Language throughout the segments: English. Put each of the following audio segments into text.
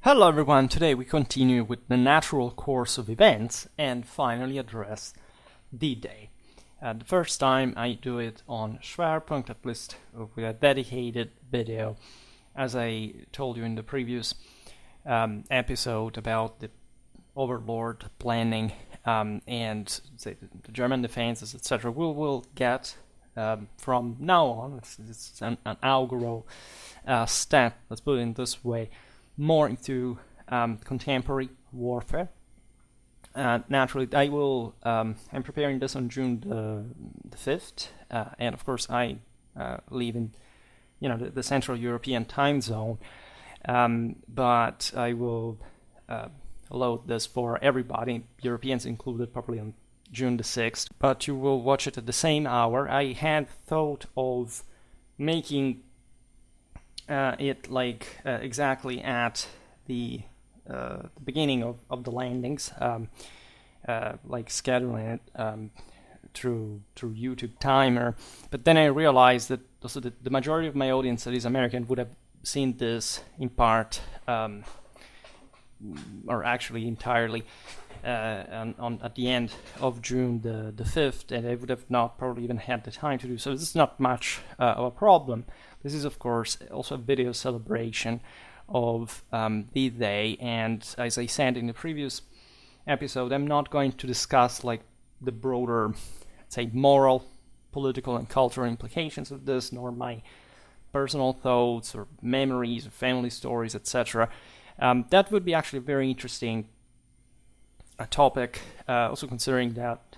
Hello everyone, today we continue with the natural course of events and finally address D-Day. The first time I do it on Schwerpunkt, at least with a dedicated video, as I told you in the previous episode about the Overlord planning and say, the German defenses, etc. We will get from now on, it's an inaugural step, let's put it in this way, more into contemporary warfare. Naturally, I'm preparing this on June the 5th, and of course I live in the Central European time zone, but I will load this for everybody, Europeans included, probably on June the 6th, but you will watch it at the same hour. I had thought of making it like exactly at the beginning of the landings, like scheduling it through YouTube timer. But then I realized that also the majority of my audience that is American would have seen this in part, or actually entirely, at the end of June the 5th, and I would have not probably even had the time to do so. This is not much of a problem. This is, of course, also a video celebration of D-Day, and as I said in the previous episode, I'm not going to discuss like the broader, say, moral, political, and cultural implications of this, nor my personal thoughts or memories or family stories, etc. That would be actually a very interesting topic, also considering that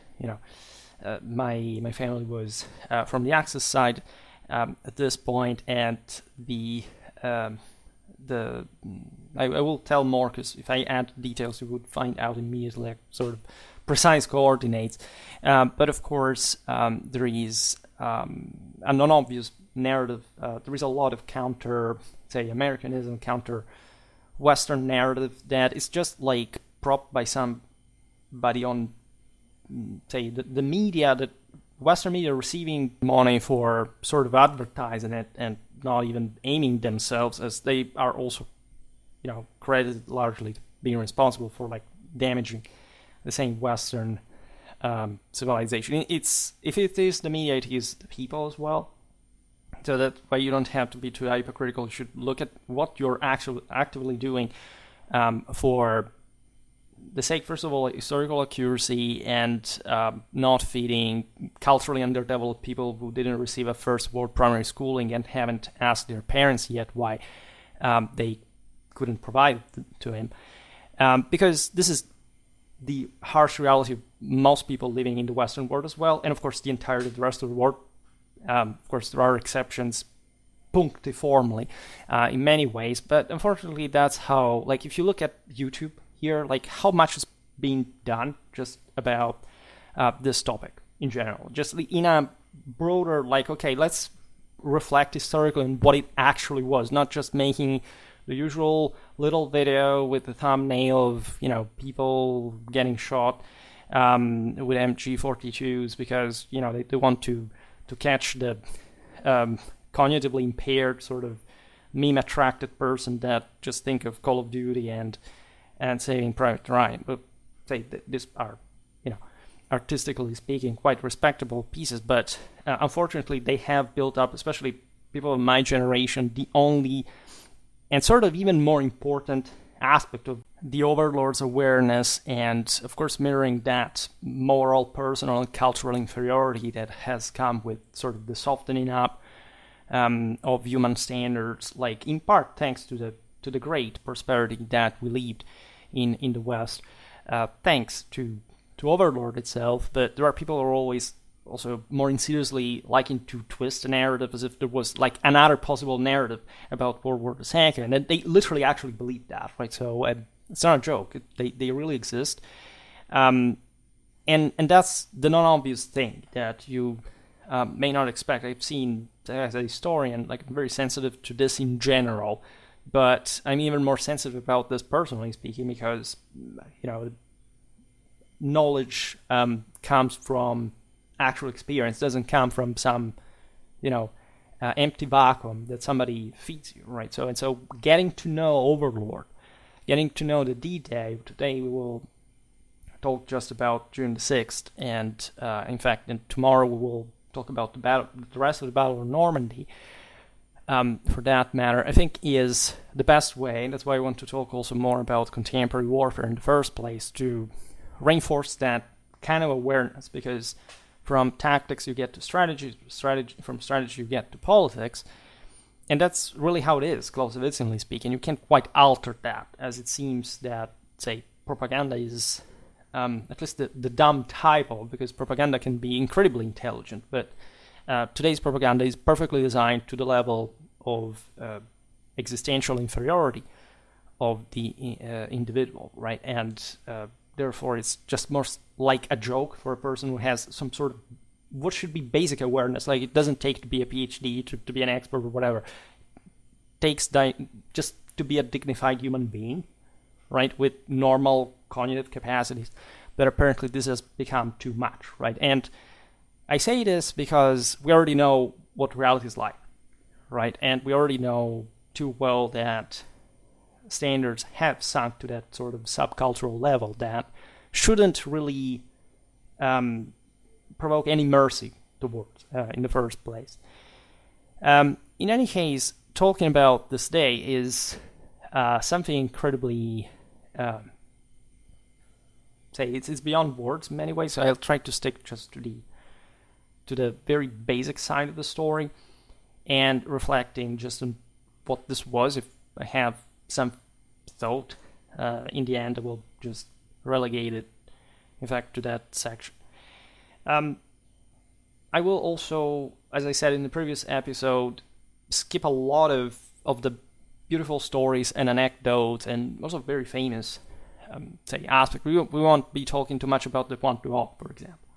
my family was from the Axis side at this point, and I will tell more, because if I add details you would find out immediately like sort of precise coordinates, but of course there is a non-obvious narrative. There is a lot of counter, say, Americanism, counter Western narrative that is just like propped by somebody on, say, the media, that Western media receiving money for sort of advertising it and not even aiming themselves, as they are also, credited largely to being responsible for like damaging the same Western civilization. If it is the media, it is the people as well. So that way you don't have to be too hypocritical. You should look at what you're actually actively doing for the sake, first of all, historical accuracy and not feeding culturally underdeveloped people who didn't receive a first world primary schooling and haven't asked their parents yet why they couldn't provide it to him. Because this is the harsh reality of most people living in the Western world as well, and of course the entirety of the rest of the world. Of course, there are exceptions punctiformly in many ways, but unfortunately that's how, like, if you look at YouTube here, like how much is being done just about this topic in general, just in a broader, like, okay, let's reflect historically on what it actually was, not just making the usual little video with the thumbnail of people getting shot with MG42s because they want to catch the cognitively impaired sort of meme attracted person that just think of Call of Duty and Saving Private Ryan. But say these are, artistically speaking, quite respectable pieces, but unfortunately they have built up, especially people of my generation, the only and sort of even more important aspect of the Overlord's awareness, and of course mirroring that moral, personal, and cultural inferiority that has come with sort of the softening up of human standards, like in part thanks to the great prosperity that we lived in the West, thanks to Overlord itself. But there are people who are always also more insidiously liking to twist the narrative as if there was like another possible narrative about World War II, and they literally actually believe that, right? So it's not a joke. They really exist, and that's the non-obvious thing that you may not expect. I've seen, as a historian, like, I'm very sensitive to this in general, but I'm even more sensitive about this personally speaking, because knowledge comes from actual experience, doesn't come from some empty vacuum that somebody feeds you, right? So getting to know Overlord getting to know the D-Day. Today we will talk just about June the 6th, and in fact, tomorrow we will talk about the rest of the Battle of Normandy. For that matter, I think is the best way. That's why I want to talk also more about contemporary warfare in the first place, to reinforce that kind of awareness, because from tactics you get to strategy, from strategy you get to politics, and that's really how it is, Clausewitzingly speaking. You can't quite alter that, as it seems that, say, propaganda is at least the dumb type of, because propaganda can be incredibly intelligent, but today's propaganda is perfectly designed to the level of existential inferiority of the individual, right? And therefore it's just more like a joke for a person who has some sort of what should be basic awareness. Like, it doesn't take to be a PhD, to be an expert or whatever. It takes just to be a dignified human being, right, with normal cognitive capacities. But apparently this has become too much, right? And I say this because we already know what reality is like, right? And we already know too well that standards have sunk to that sort of subcultural level that shouldn't really provoke any mercy towards in the first place. In any case, talking about this day is something incredibly, it's beyond words in many ways. So I'll try to stick just to the very basic side of the story, and reflecting just on what this was. If I have some thought, in the end I will just relegate it, in fact, to that section. I will also, as I said in the previous episode, skip a lot of the beautiful stories and anecdotes, and also very famous aspects. We won't be talking too much about the Port-en-Bessin, for example,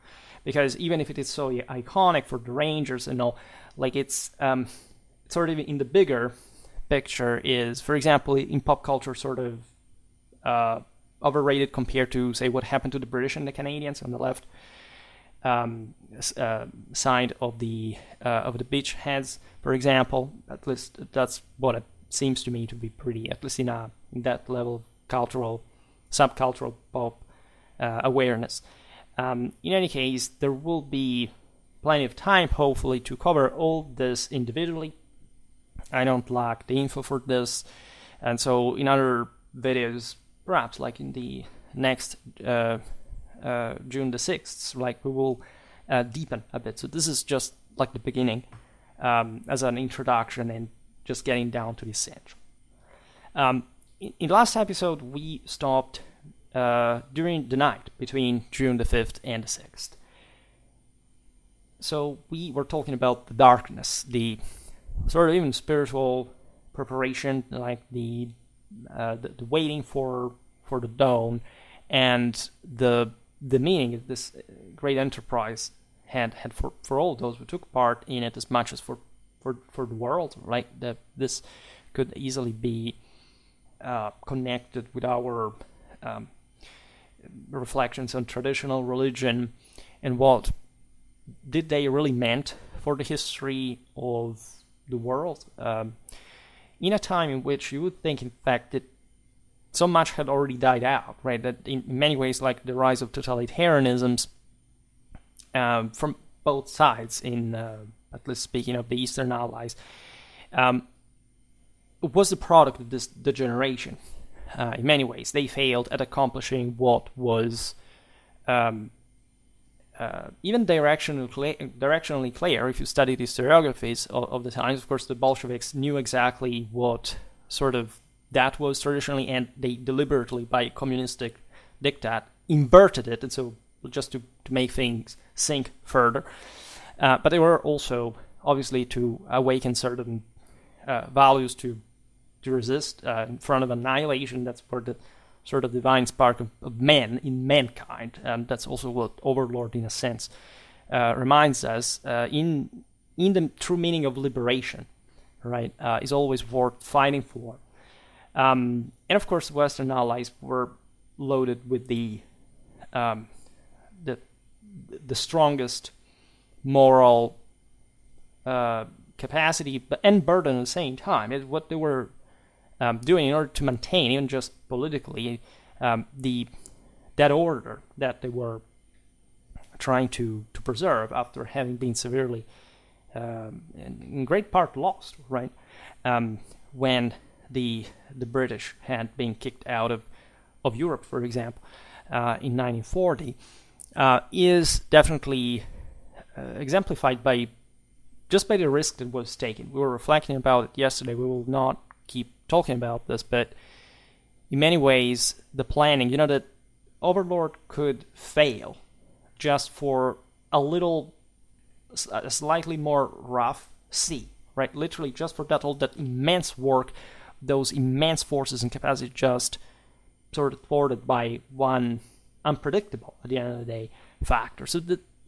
because even if it is so iconic for the Rangers and all, like, it's sort of in the bigger picture is, for example, in pop culture, sort of overrated compared to, say, what happened to the British and the Canadians on the left side of the beachheads, for example. At least that's what it seems to me to be pretty, at least in that level of cultural, subcultural pop awareness. In any case, there will be plenty of time, hopefully, to cover all this individually. I don't lack the info for this, and so in other videos, perhaps like in the next June the 6th, like, we will deepen a bit. So this is just like the beginning, as an introduction and just getting down to the essential. In the last episode, we stopped during the night between June the 5th and the 6th. So we were talking about the darkness, the sort of even spiritual preparation, like the waiting for the dawn, and the meaning this great enterprise had for all those who took part in it, as much as for the world, right? That this could easily be connected with our reflections on traditional religion and what did they really meant for the history of the world, in a time in which you would think, in fact, that so much had already died out, right? That in many ways, like the rise of totalitarianisms from both sides, in at least speaking of the Eastern Allies, was the product of this degeneration. In many ways, they failed at accomplishing what was even directionally clear. If you study the historiographies of the times, of course, the Bolsheviks knew exactly what sort of that was traditionally, and they deliberately, by communistic diktat, inverted it, and so just to make things sink further. But they were also, obviously, to awaken certain values to resist in front of annihilation. That's where the sort of divine spark of man in mankind, and that's also what Overlord, in a sense, reminds us in the true meaning of liberation, right? Is always worth fighting for. And of course, the Western Allies were loaded with the strongest moral capacity and burden at the same time. What they were doing in order to maintain, even just politically, that order that they were trying to preserve after having been severely, in great part, lost, right? When the British had been kicked out of Europe, for example, in 1940, is definitely exemplified by the risk that was taken. We were reflecting about it yesterday. We will not keep talking about this, but in many ways, the planning, that Overlord could fail just for a slightly more rough sea, right? Literally just for that immense work, those immense forces and capacity just sort of thwarted by one unpredictable, at the end of the day, factor. So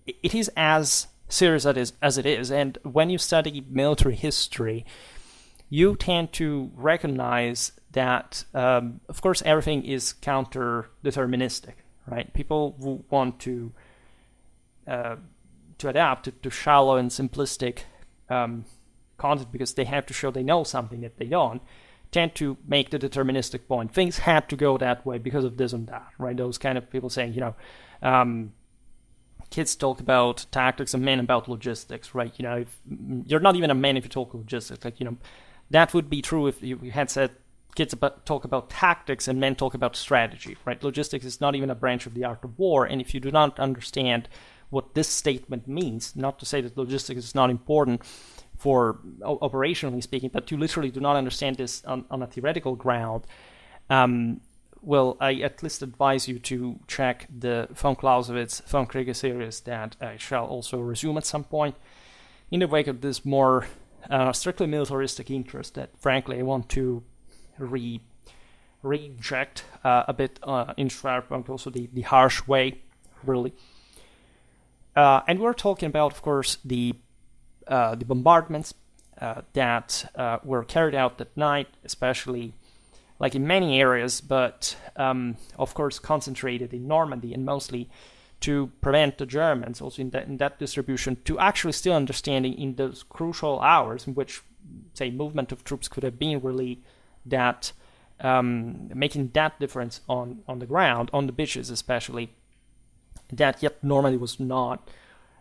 it is as serious as it is, and when you study military history, you tend to recognize that, of course, everything is counter-deterministic, right? People who want to adapt to shallow and simplistic content because they have to show they know something that they don't, tend to make the deterministic point. Things had to go that way because of this and that, right? Those kind of people saying, kids talk about tactics and men about logistics, right? If you're not even a man if you talk logistics. That would be true if you had said kids talk about tactics and men talk about strategy, right? Logistics is not even a branch of the art of war, and if you do not understand what this statement means, not to say that logistics is not important for operationally speaking, but you literally do not understand this on a theoretical ground, well, I at least advise you to check the von Clausewitz von Kriege series that I shall also resume at some point in the wake of this more strictly militaristic interest that, frankly, I want to reject a bit in Schwerpunkt, also the harsh way, really. And we're talking about, of course, the bombardments that were carried out that night, especially like in many areas, but of course concentrated in Normandy and mostly to prevent the Germans, also in that distribution, to actually still understanding in those crucial hours in which, say, movement of troops could have been really that, making that difference on the ground, on the beaches especially, that yet Normandy was not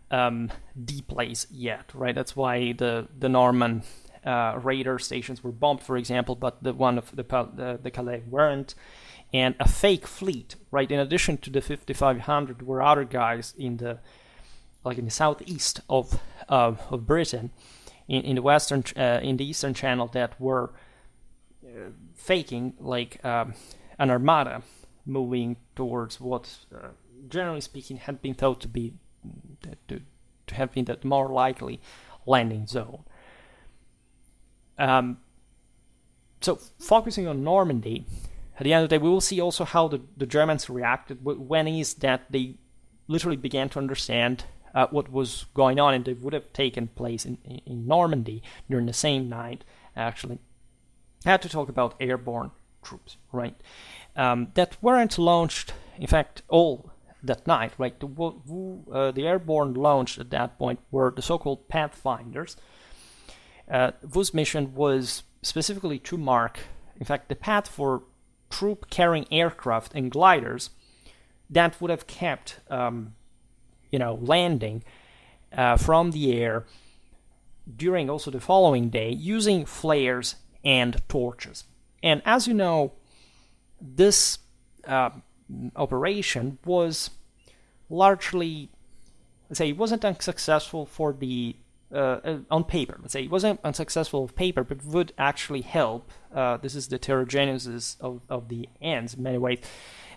the place yet, right? That's why the Norman radar stations were bombed, for example, but the one of the Calais weren't. And a fake fleet, right? In addition to the 5,500, were other guys in the southeast of Britain, in the western, in the eastern channel, that were faking an armada moving towards what, generally speaking, had been thought to be to have been the more likely landing zone. So focusing on Normandy, at the end of the day, we will see also how the Germans reacted when is that they literally began to understand what was going on, and it would have taken place in Normandy during the same night, actually. I had to talk about airborne troops, right? That weren't launched, in fact, all that night, right? The airborne launched at that point were the so-called Pathfinders, whose mission was specifically to mark, in fact, the path for troop-carrying aircraft and gliders that would have kept, landing from the air during also the following day using flares and torches. And as you know, this operation was largely, let's say, it wasn't unsuccessful for the on paper. Let's say it wasn't unsuccessful on paper, but would actually help. This is the heterogenesis of the ends in many ways.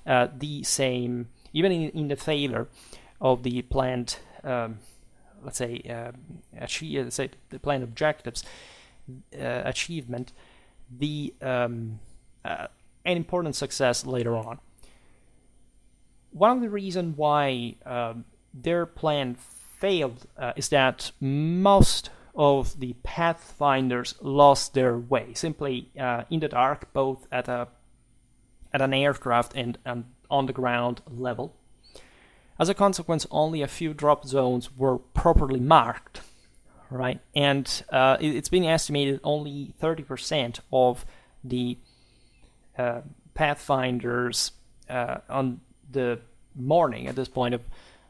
The same, even in the failure of the planned, the planned objectives achievement, an important success later on. One of the reasons why their plan failed is that most of the Pathfinders lost their way, simply in the dark, both at an aircraft and on the ground level. As a consequence, only a few drop zones were properly marked, right? And it's been estimated only 30% of the Pathfinders on the morning at this point of,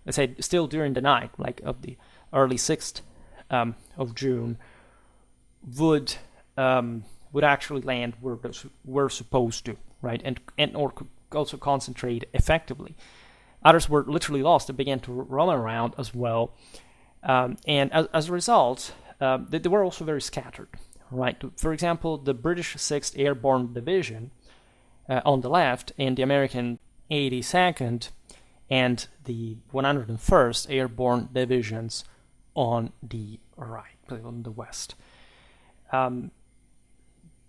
let's say, still during the night, like of the early 6th of June, would actually land where they were supposed to, right, and or could also concentrate effectively. Others were literally lost and began to roam around as well, and as a result, they were also very scattered, right. For example, the British 6th Airborne Division on the left, and the American 82nd and the 101st Airborne Divisions on the right, on the west.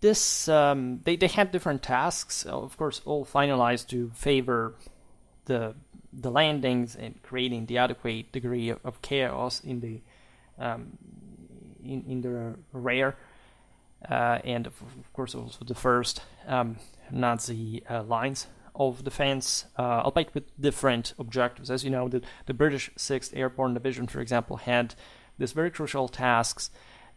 They had different tasks, of course, all finalized to favor the landings and creating the adequate degree of chaos in the rear, and of course also the first Nazi lines of defense, albeit with different objectives. As you know, the British 6th Airborne Division, for example, had these very crucial tasks.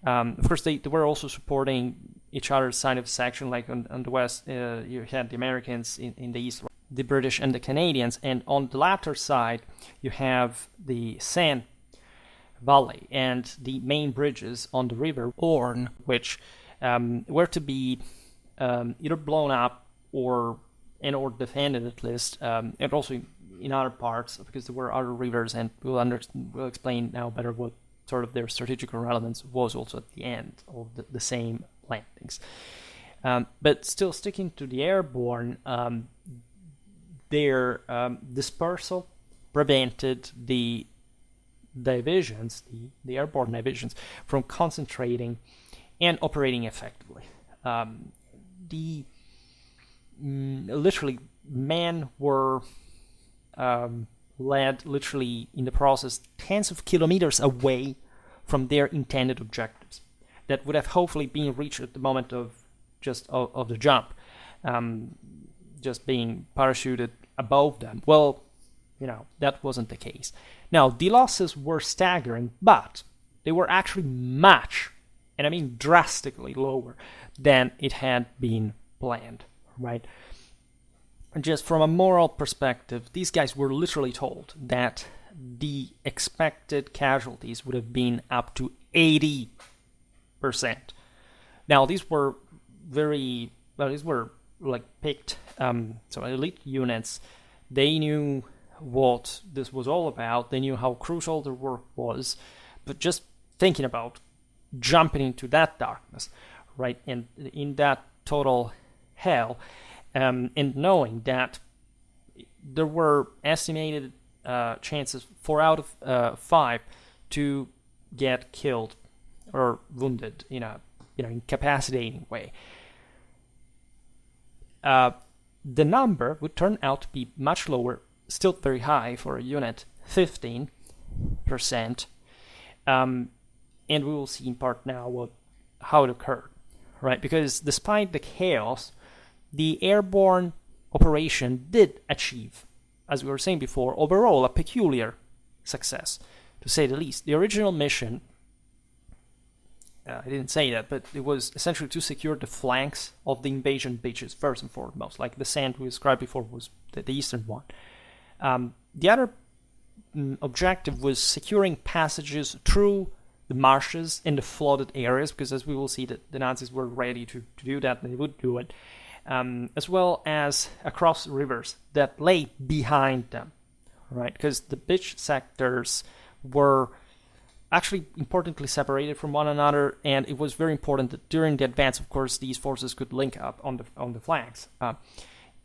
Of course, they were also supporting each other's side of section, like on the west, you had the Americans, in the east, the British and the Canadians, and on the latter side, you have the Seine Valley and the main bridges on the river Orne, which were to be either blown up or defended at least, and also in other parts, because there were other rivers, and we'll explain now better what sort of their strategic relevance was also at the end of the same landings. But still sticking to the airborne, their dispersal prevented the divisions, the airborne divisions, from concentrating and operating effectively. Literally, men were led literally in the process tens of kilometers away from their intended objectives that would have hopefully been reached at the moment of the jump, just being parachuted above them. Well, that wasn't the case. Now, the losses were staggering, but they were actually much, and I mean drastically lower than it had been planned, right? And just from a moral perspective, these guys were literally told that the expected casualties would have been up to 80%. Now, these were like picked, so elite units. They knew what this was all about. They knew how crucial their work was. But just thinking about jumping into that darkness, right, and in that total hell, and knowing that there were estimated chances 4 out of 5 to get killed or wounded in a incapacitating way. The number would turn out to be much lower, still very high for a unit, 15%. And we will see in part now how it occurred, right? Because despite the chaos, the airborne operation did achieve, as we were saying before, overall a peculiar success, to say the least. The original mission, I didn't say that, but it was essentially to secure the flanks of the invasion beaches first and foremost. Like the sand we described before was the eastern one. The other objective was securing passages through the marshes and the flooded areas, because as we will see, that the Nazis were ready to do that, and they would do it, as well as across rivers that lay behind them, right? Because the beach sectors were actually importantly separated from one another, and it was very important that during the advance, of course, these forces could link up on the flanks,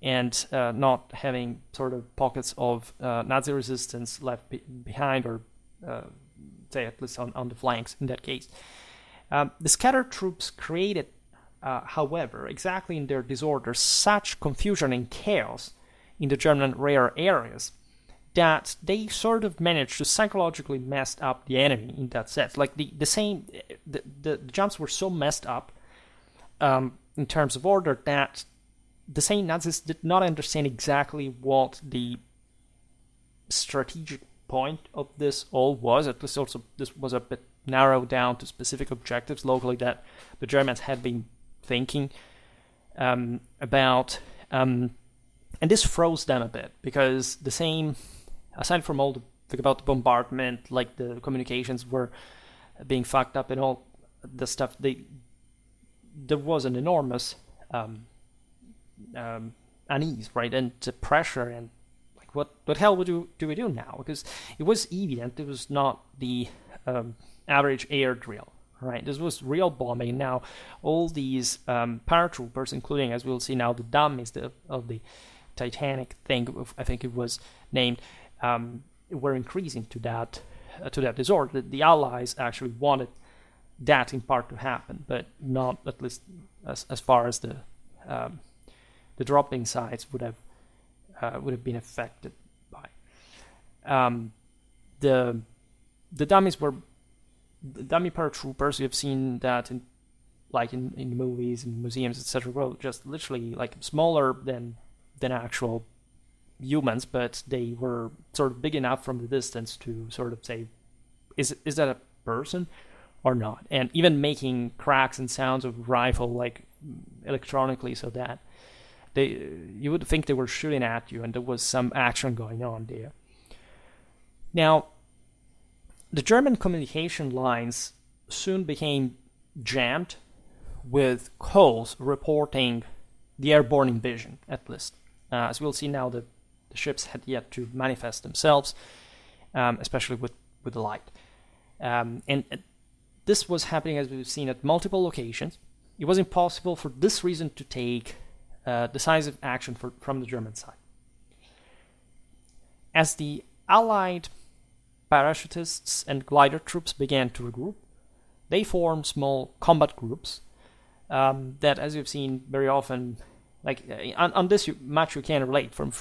and not having sort of pockets of Nazi resistance left behind, or say at least on the flanks in that case. The scattered troops created, however, exactly in their disorder, such confusion and chaos in the German rear areas that they sort of managed to psychologically mess up the enemy in that sense. Like the jumps were so messed up in terms of order that the same Nazis did not understand exactly what the strategic point of this all was. At least also this was a bit narrowed down to specific objectives locally that the Germans had been thinking about, and this froze them a bit, because the same, aside from all the thing about the bombardment, like the communications were being fucked up and all the stuff, there was an enormous unease, right, and pressure, and like what hell do we do now? Because it was evident it was not the average air drill, right? This was real bombing. Now all these paratroopers, including, as we'll see now, the dummies of the Titanic thing, I think it was named, were increasing to that disorder. The Allies actually wanted that in part to happen, but not, at least as far as the dropping sites would have been affected by. The dummies were the dummy paratroopers. You've seen that in movies and museums, etc. Well, just literally like smaller than actual humans, but they were sort of big enough from the distance to sort of say, is that a person or not? And even making cracks and sounds of rifle, like electronically, so that you would think they were shooting at you and there was some action going on there. Now, the German communication lines soon became jammed with calls reporting the airborne invasion, at least. As we'll see now, the ships had yet to manifest themselves, especially with the light. And this was happening, as we've seen, at multiple locations. It was impossible for this reason to take decisive action from the German side. As the Allied parachutists and glider troops began to regroup, they formed small combat groups that, as you've seen very often, like on this much you can relate from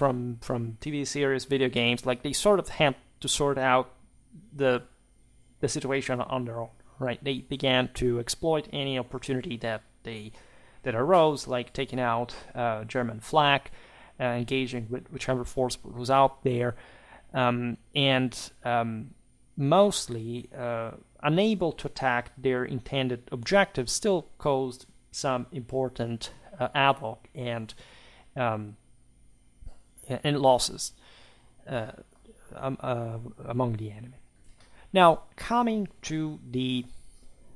TV series, video games, like they sort of had to sort out the situation on their own, right? They began to exploit any opportunity that arose, like taking out German flak, engaging with whichever force was out there, and mostly unable to attack their intended objectives, still caused some important havoc and losses among the enemy. Now, coming to the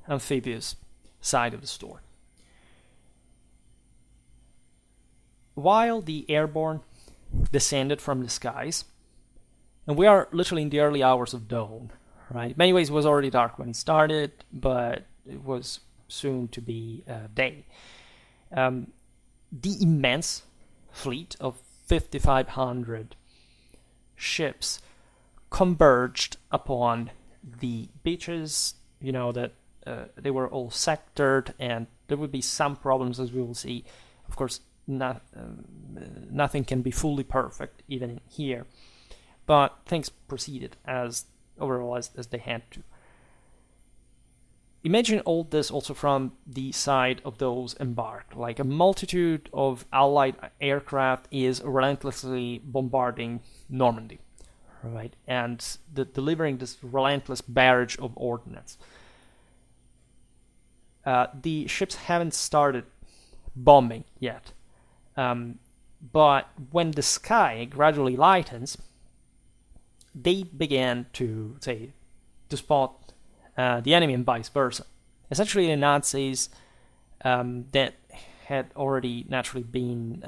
amphibious side of the story. While the Airborne descended from the skies, and we are literally in the early hours of dawn, right? In many ways it was already dark when it started, but it was soon to be day. The immense fleet of 5,500 ships converged upon the beaches, that they were all sectored, and there would be some problems, as we will see. Of course, nothing can be fully perfect, even in here. But things proceeded overall as they had to. Imagine all this also from the side of those embarked. Like a multitude of Allied aircraft is relentlessly bombarding Normandy, right? And delivering this relentless barrage of ordnance. The ships haven't started bombing yet. But when the sky gradually lightens, they began to spot the enemy and vice versa. Essentially, the Nazis that had already naturally been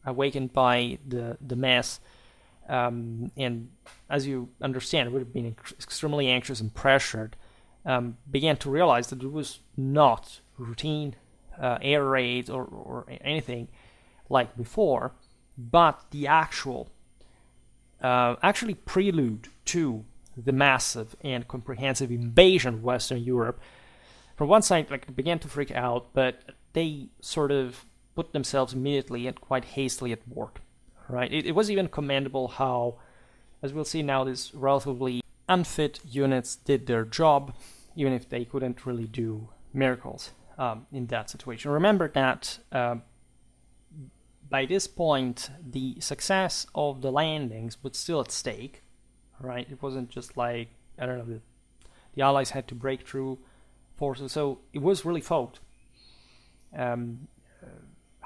awakened by the mess, and as you understand, would have been extremely anxious and pressured, began to realize that it was not routine air raids or anything like before, but the actually prelude to the massive and comprehensive invasion of Western Europe. From one side, like, began to freak out, but they sort of put themselves immediately and quite hastily at work, right? It was even commendable how, as we'll see now, these relatively unfit units did their job, even if they couldn't really do miracles in that situation. Remember that by this point, the success of the landings was still at stake, right? It wasn't just like, I don't know, the Allies had to break through forces, so it was really fought.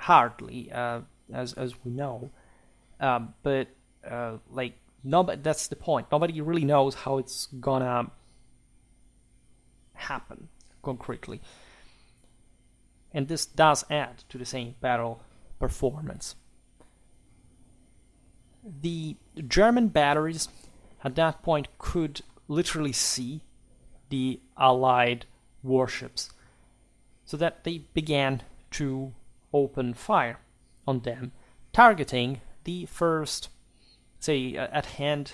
hardly, as we know. But like nobody. That's the point. Nobody really knows how it's gonna happen concretely, and this does add to the same battle performance. The German batteries at that point could literally see the Allied warships, so that they began to open fire on them, targeting the first, say, at hand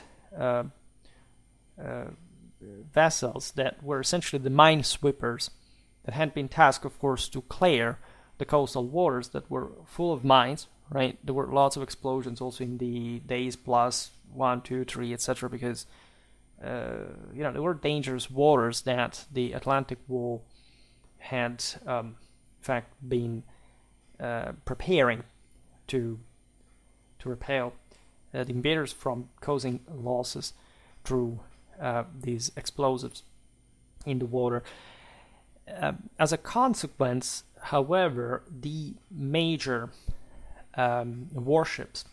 vessels that were essentially the minesweepers that had been tasked, of course, to clear the coastal waters that were full of mines, right? There were lots of explosions also in the days plus 1, 2, 3, etc., because there were dangerous waters that the Atlantic Wall had, in fact, been preparing to repel the invaders from causing losses through these explosives in the water. As a consequence, however, the major warships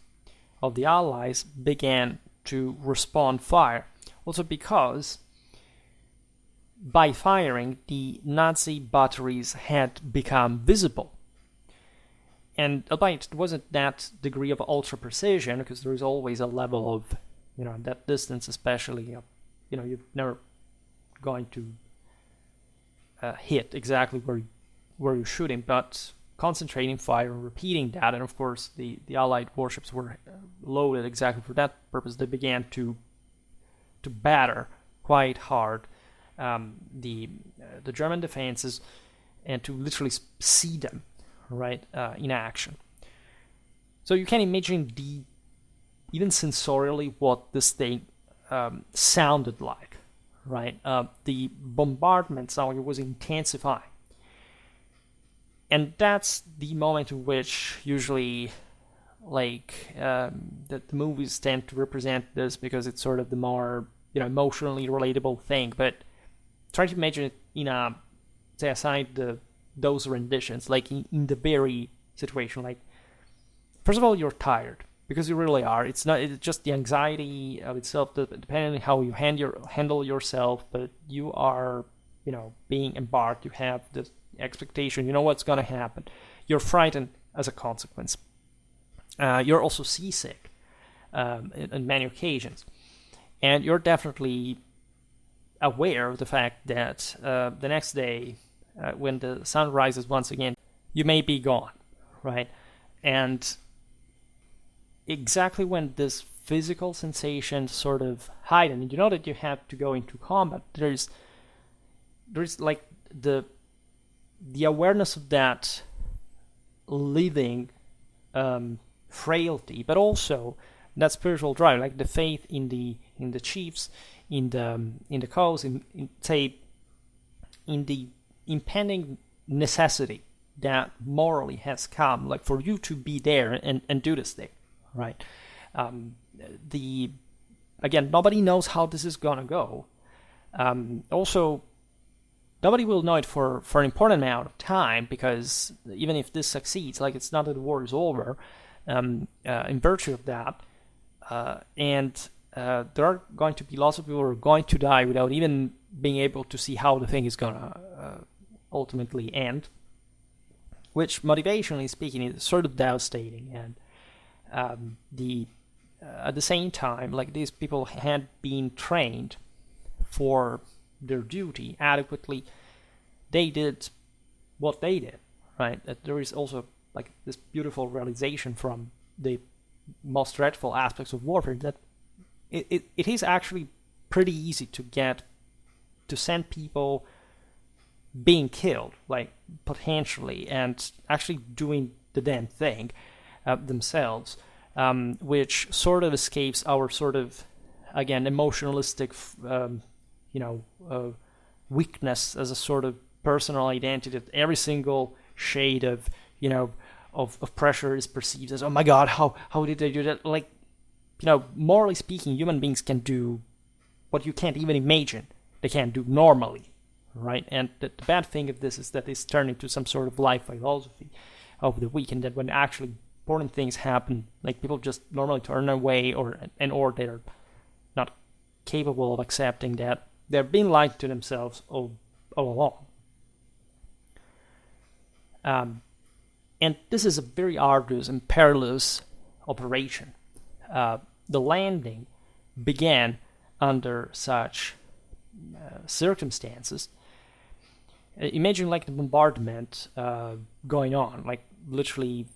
of the Allies began to respond fire. Also because by firing, the Nazi batteries had become visible. And albeit it wasn't that degree of ultra precision, because there is always a level of, that distance especially, you're never going to hit exactly where you're shooting, but concentrating fire and repeating that, and of course the Allied warships were loaded exactly for that purpose. They began to batter quite hard the German defenses, and to literally see them right in action. So you can imagine even sensorially what this thing sounded like, right? The bombardment sound was intensifying. And that's the moment in which usually, the movies tend to represent this, because it's sort of the more, emotionally relatable thing. But try to imagine it in say, aside those renditions, like in the very situation. Like, first of all, you're tired, because you really are. It's just the anxiety of itself, depending on how you handle yourself, but you are, being embarked. You have this expectation, you know what's going to happen. You're frightened as a consequence. You're also seasick on many occasions. And you're definitely aware of the fact that the next day, when the sun rises once again, you may be gone, right? And exactly when this physical sensation sort of heightened, and you know that you have to go into combat, there's like the awareness of that living frailty, but also that spiritual drive, like the faith in the chiefs, in the cause, in the impending necessity that morally has come, like for you to be there and do this thing, right? Again, nobody knows how this is gonna go. Also, nobody will know it for an important amount of time, because even if this succeeds, like, it's not that the war is over, in virtue of that, and there are going to be lots of people who are going to die without even being able to see how the thing is gonna ultimately end, which, motivationally speaking, is sort of devastating. And at the same time, like, these people had been trained for their duty adequately. They did what they did, right? That there is also like this beautiful realization from the most dreadful aspects of warfare, that it is actually pretty easy to send people being killed, like, potentially, and actually doing the damn thing themselves, which sort of escapes our sort of, again, emotionalistic weakness as a sort of personal identity, that every single shade of pressure is perceived as, oh my god, how did they do that? Like, morally speaking, human beings can do what you can't even imagine they can do normally, right? And the bad thing of this is that it's turned into some sort of life philosophy, over the weekend, that when actually important things happen, like people just normally turn away, or they're not capable of accepting that they're being lied to themselves all along. And this is a very arduous and perilous operation. The landing began under such circumstances. Imagine like the bombardment going on, like literally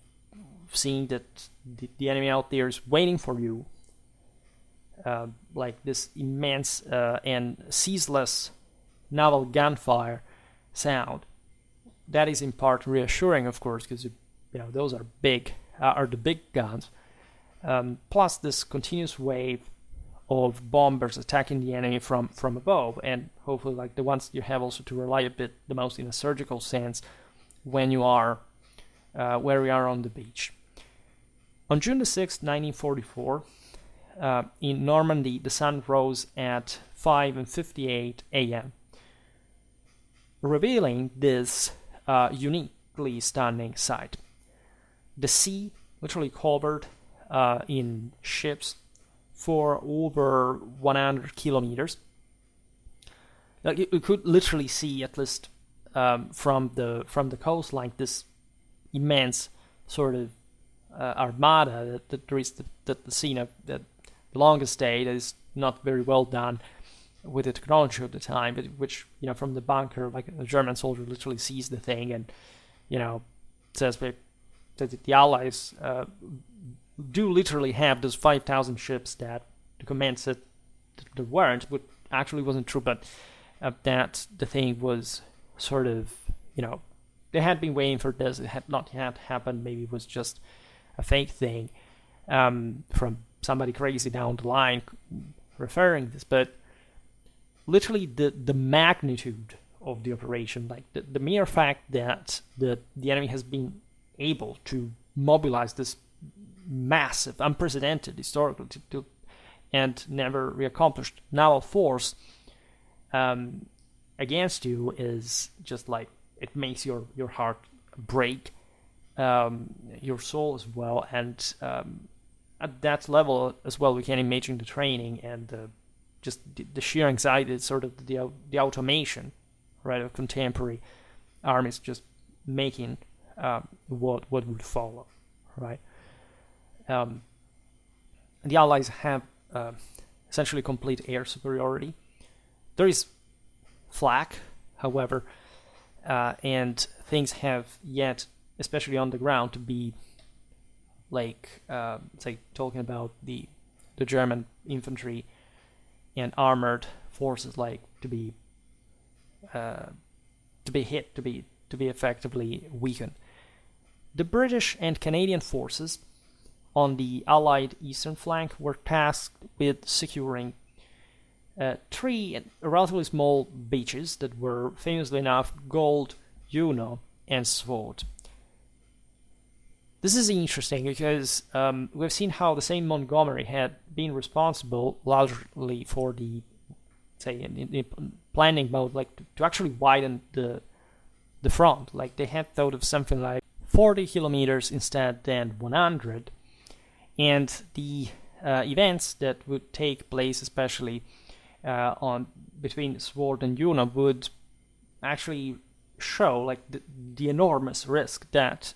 seeing that the enemy out there is waiting for you, like this immense and ceaseless naval gunfire sound. That is in part reassuring, of course, because those are the big guns. Plus this continuous wave of bombers attacking the enemy from above, and hopefully like the ones you have also to rely a bit the most in a surgical sense when you are where we are on the beach. On June the 6th, 1944, in Normandy, the sun rose at 5:58 a.m., revealing this uniquely stunning sight. The sea literally covered in ships for over 100 kilometers. Like you could literally see, at least from the coastline, this immense sort of armada that there is the scene of the longest day that is not very well done with the technology of the time, but which from the bunker, like a German soldier literally sees the thing and says that the Allies do literally have those 5,000 ships that the command said there weren't, but actually wasn't true, but that the thing was sort of, they had been waiting for this, it had not yet happened, maybe it was just a fake thing from somebody crazy down the line referring this, but literally the magnitude of the operation, like the mere fact that the enemy has been able to mobilize this massive, unprecedented, historically and never reaccomplished naval force against you is just like, it makes your heart break, your soul as well, and at that level as well, we can imagine the training and just the sheer anxiety, sort of the automation, right, of contemporary armies just making what would follow, right? The Allies have essentially complete air superiority. There is flak, however, and things have yet, especially on the ground, to be like, say, talking about the German infantry and armored forces, like to be hit, to be effectively weakened. The British and Canadian forces on the Allied eastern flank were tasked with securing 3 relatively small beaches that were famously enough Gold, Juno, and Sword. This is interesting because we've seen how the same Montgomery had been responsible largely for the, say, in planning mode, like to actually widen the front. Like they had thought of something like 40 kilometers instead than 100, and the events that would take place, especially on between Sword and Juno, would actually show like the enormous risk that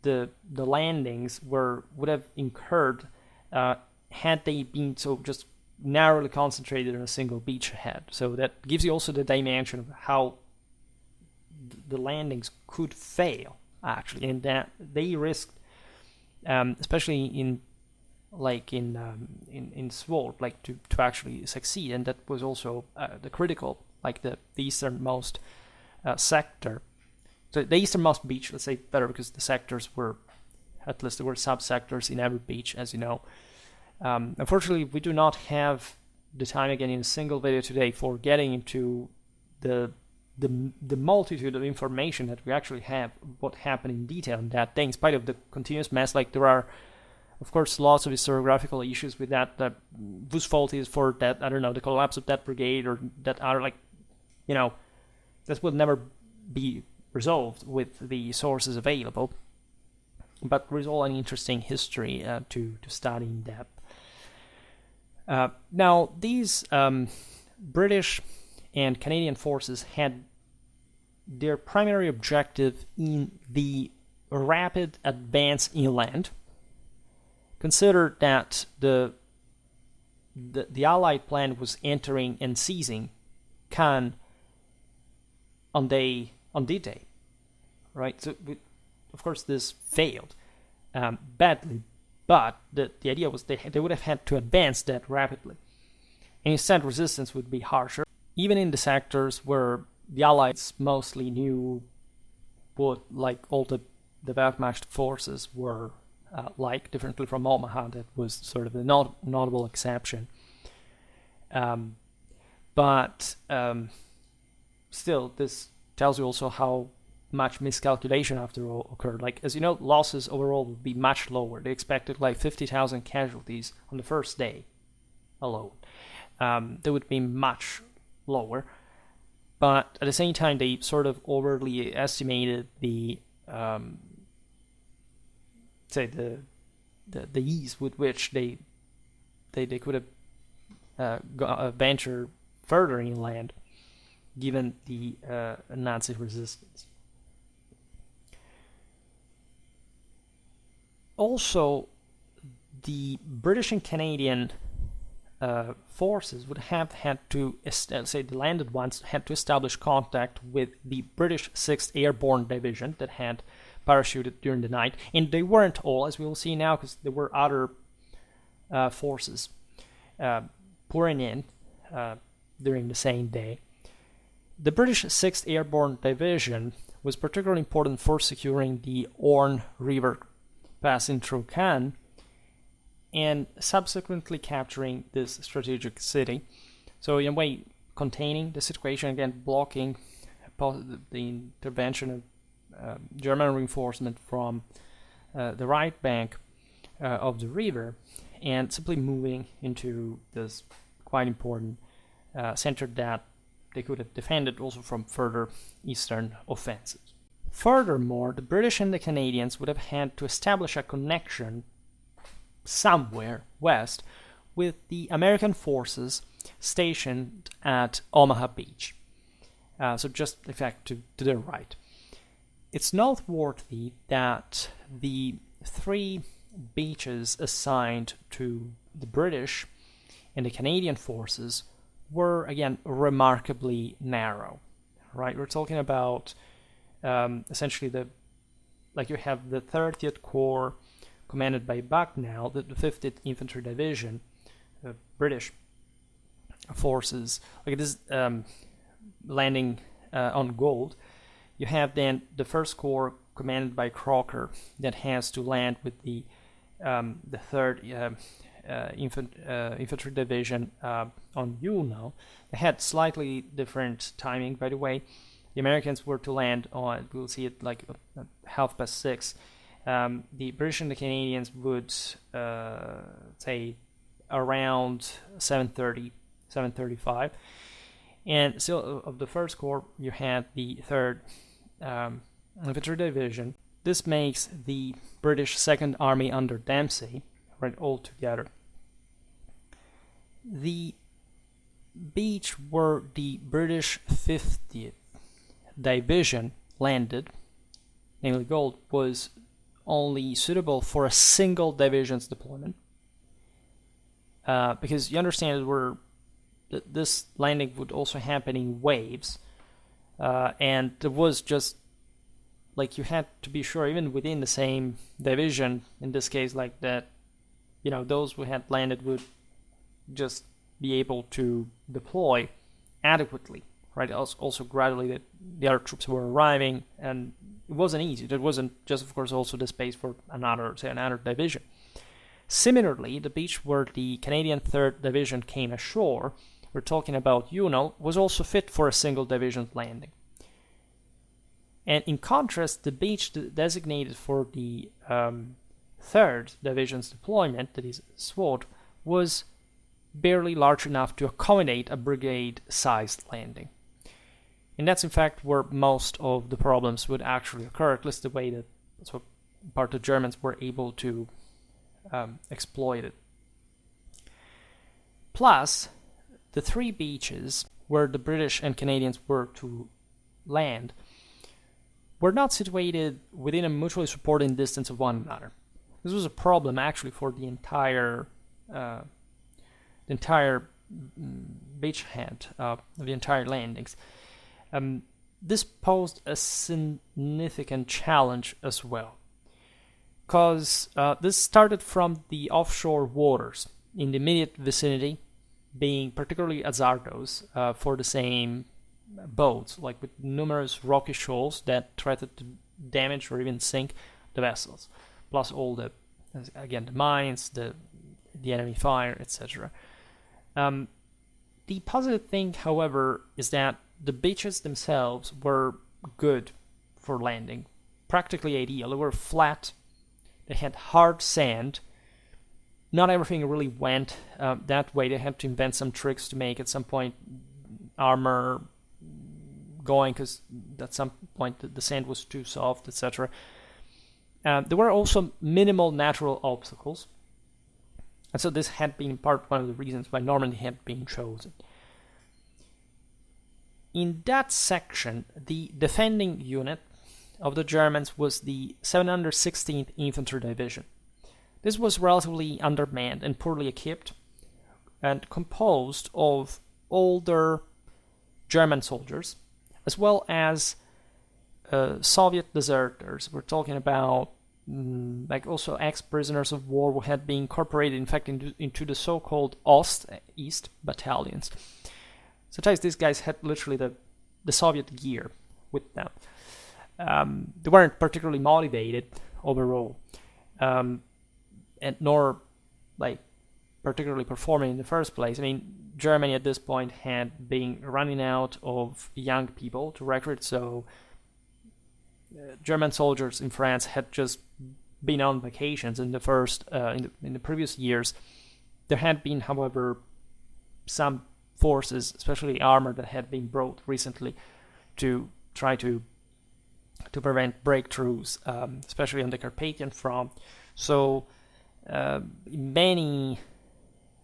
the landings would have incurred had they been so just narrowly concentrated on a single beachhead. So that gives you also the dimension of how the landings could fail, actually, and that they risked, especially in Sword, like to actually succeed, and that was also the critical, like the easternmost sector. So the easternmost beach, let's say better, because the sectors were, at least there were sub-sectors in every beach, as you know. Unfortunately, we do not have the time again in a single video today for getting into the multitude of information that we actually have, what happened in detail in that day, in spite of the continuous mess. Like there are, of course, lots of historiographical issues with that, whose fault is for that, I don't know, the collapse of that brigade, or that are like, that will never be resolved with the sources available, but there is all an interesting history to study in depth. Now, these British and Canadian forces had their primary objective in the rapid advance inland. Consider that the Allied plan was entering and seizing Cannes on D-Day, right? So, of course, this failed badly, but the idea was they would have had to advance that rapidly. And instead, resistance would be harsher, even in the sectors where the Allies mostly knew what, like, all the Wehrmacht forces were differently from Omaha. That was sort of the notable exception. But still, this tells you also how much miscalculation after all occurred. Like, as you know, losses overall would be much lower. They expected like 50,000 casualties on the first day alone. They would be much lower, but at the same time, they sort of overly estimated the ease with which they could have venture further inland, given the Nazi resistance. Also, the British and Canadian forces would have had to, the landed ones, had to establish contact with the British 6th Airborne Division that had parachuted during the night. And they weren't all, as we will see now, because there were other forces pouring in during the same day. The British 6th Airborne Division was particularly important for securing the Orne River passing through Cannes and subsequently capturing this strategic city. So in a way, containing the situation, again, blocking the intervention of German reinforcement from the right bank of the river, and simply moving into this quite important center that they could have defended also from further eastern offensives. Furthermore, the British and the Canadians would have had to establish a connection somewhere west with the American forces stationed at Omaha Beach. So just, in fact, to the right. It's noteworthy that the three beaches assigned to the British and the Canadian forces were, again, remarkably narrow, right? We're talking about essentially you have the 30th Corps commanded by Bucknell, the 50th Infantry Division, British forces, like this landing on Gold. You have then the 1st Corps commanded by Crocker that has to land with the 3rd Infantry Division on Juneau. They had slightly different timing, by the way. The Americans were to land on, we'll see it like 6:30. The British and the Canadians would say around 7:30, 7:35. And so of the 1st Corps, you had the 3rd Infantry Division. This makes the British 2nd Army under Dempsey, right, all together. The beach where the British 50th Division landed, namely Gold, was only suitable for a single division's deployment. Because you understand that this landing would also happen in waves, and there was just, like, you had to be sure, even within the same division, in this case, like that, those who had landed would just be able to deploy adequately, right? Also gradually that the other troops were arriving, and it wasn't easy. There wasn't just, of course, also the space for another division. Similarly, the beach where the Canadian 3rd Division came ashore, we're talking about Juneau, was also fit for a single division's landing. And in contrast, the beach designated for the 3rd Division's deployment, that is Sword, was barely large enough to accommodate a brigade-sized landing. And that's in fact where most of the problems would actually occur, at least the way that so part of the Germans were able to exploit it. Plus, the 3 beaches where the British and Canadians were to land were not situated within a mutually supporting distance of one another. This was a problem actually for the entire beachhead of the entire landings. This posed a significant challenge as well, because this started from the offshore waters in the immediate vicinity, being particularly hazardous for the same boats, like with numerous rocky shoals that threatened to damage or even sink the vessels, plus all the mines, the enemy fire, etc. The positive thing, however, is that the beaches themselves were good for landing, practically ideal. They were flat, they had hard sand. Not everything really went that way. They had to invent some tricks to make at some point armor going, because at some point the sand was too soft, etc. There were also minimal natural obstacles, and so this had been part one of the reasons why Normandy had been chosen. In that section, the defending unit of the Germans was the 716th Infantry Division. This was relatively undermanned and poorly equipped, and composed of older German soldiers, as well as Soviet deserters. We're talking about like also ex-prisoners of war who had been incorporated, in fact, into the so-called East battalions. Sometimes these guys had literally the Soviet gear with them. They weren't particularly motivated overall, and nor like particularly performing in the first place. I mean, Germany at this point had been running out of young people to recruit, so German soldiers in France had just been on vacations in the first in the previous years. There had been, however, some forces, especially armor, that had been brought recently to try to prevent breakthroughs, especially on the Carpathian front. So in many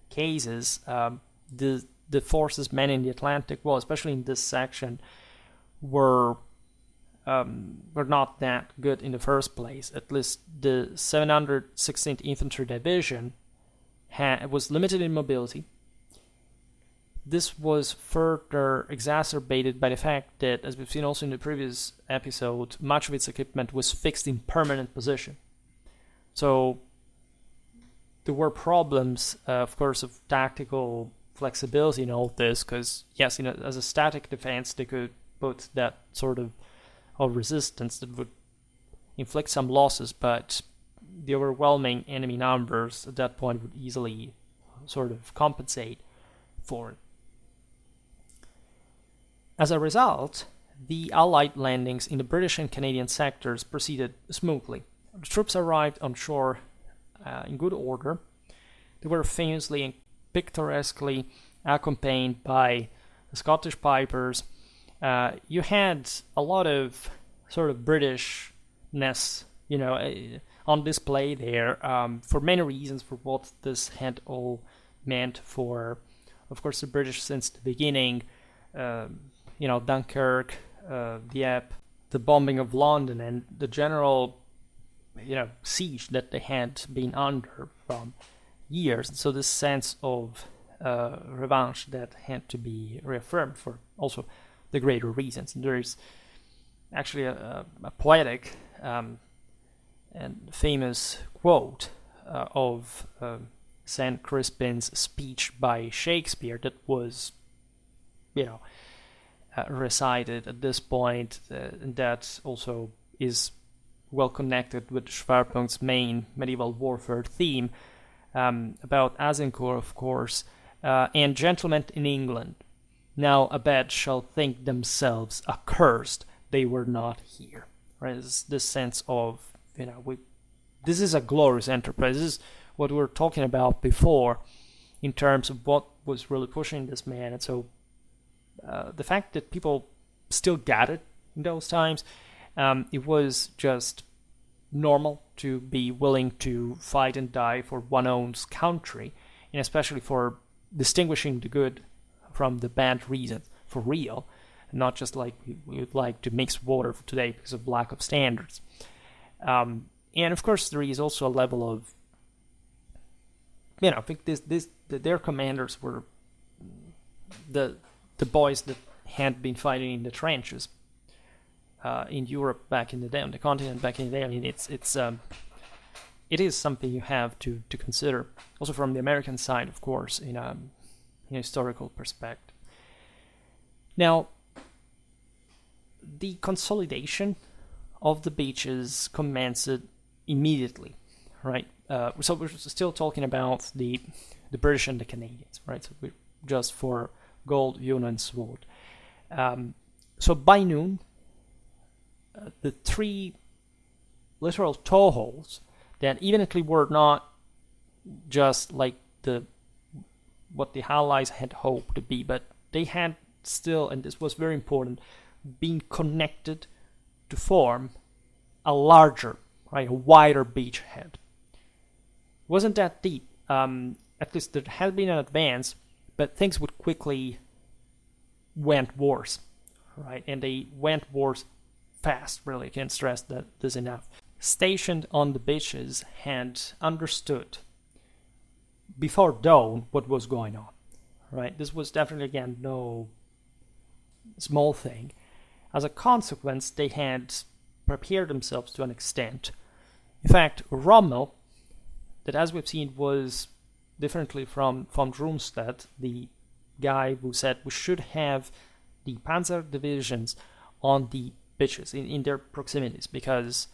cases, the forces manning the Atlantic Wall, especially in this section, were not that good in the first place. At least the 716th Infantry Division was limited in mobility. This was further exacerbated by the fact that, as we've seen also in the previous episode, much of its equipment was fixed in permanent position. So there were problems, of course, of tactical flexibility in all this, because yes, as a static defense, they could put that sort of resistance that would inflict some losses, but the overwhelming enemy numbers at that point would easily sort of compensate for it. As a result, the Allied landings in the British and Canadian sectors proceeded smoothly. The troops arrived on shore in good order. They were famously and picturesquely accompanied by the Scottish pipers. You had a lot of sort of Britishness, on display there, for many reasons, for what this had all meant for, of course, the British since the beginning. Dunkirk, Dieppe, the bombing of London, and the general, siege that they had been under from years. So this sense of revanche that had to be reaffirmed for also the greater reasons. And there is actually a poetic and famous quote of St. Crispin's speech by Shakespeare that was, recited at this point, and that also is well connected with Schwerpunkt's main medieval warfare theme, about Azincourt, of course, and gentlemen in England. Now abed shall think themselves accursed they were not here. Right? It's this sense of, this is a glorious enterprise. This is what we were talking about before in terms of what was really pushing this man. And so the fact that people still got it in those times. It was just normal to be willing to fight and die for one's own country, and especially for distinguishing the good from the bad reasons for real, not just like we would like to mix water today because of lack of standards. And of course, there is also a level of, I think their commanders were the boys that had been fighting in the trenches in Europe back in the day, on the continent back in the day. I mean, it is something you have to consider, also from the American side, of course, in a historical perspective. Now, the consolidation of the beaches commenced immediately, right? So we're still talking about the British and the Canadians, right? So we're just for Gold, Yuna, and Sword. So by noon, the 3 literal toe holes that evidently were not just like what the Allies had hoped to be, but they had still, and this was very important, been connected to form a larger, right, a wider beachhead. It wasn't that deep. At least there had been an advance, but things would quickly went worse, right? And they went worse fast, really. I can't stress this enough. Stationed on the beaches had understood before dawn what was going on, right? This was definitely, again, no small thing. As a consequence, they had prepared themselves to an extent. In fact, Rommel, that as we've seen was differently from von Rundstedt, the guy who said we should have the Panzer divisions on the beaches, in their proximities, because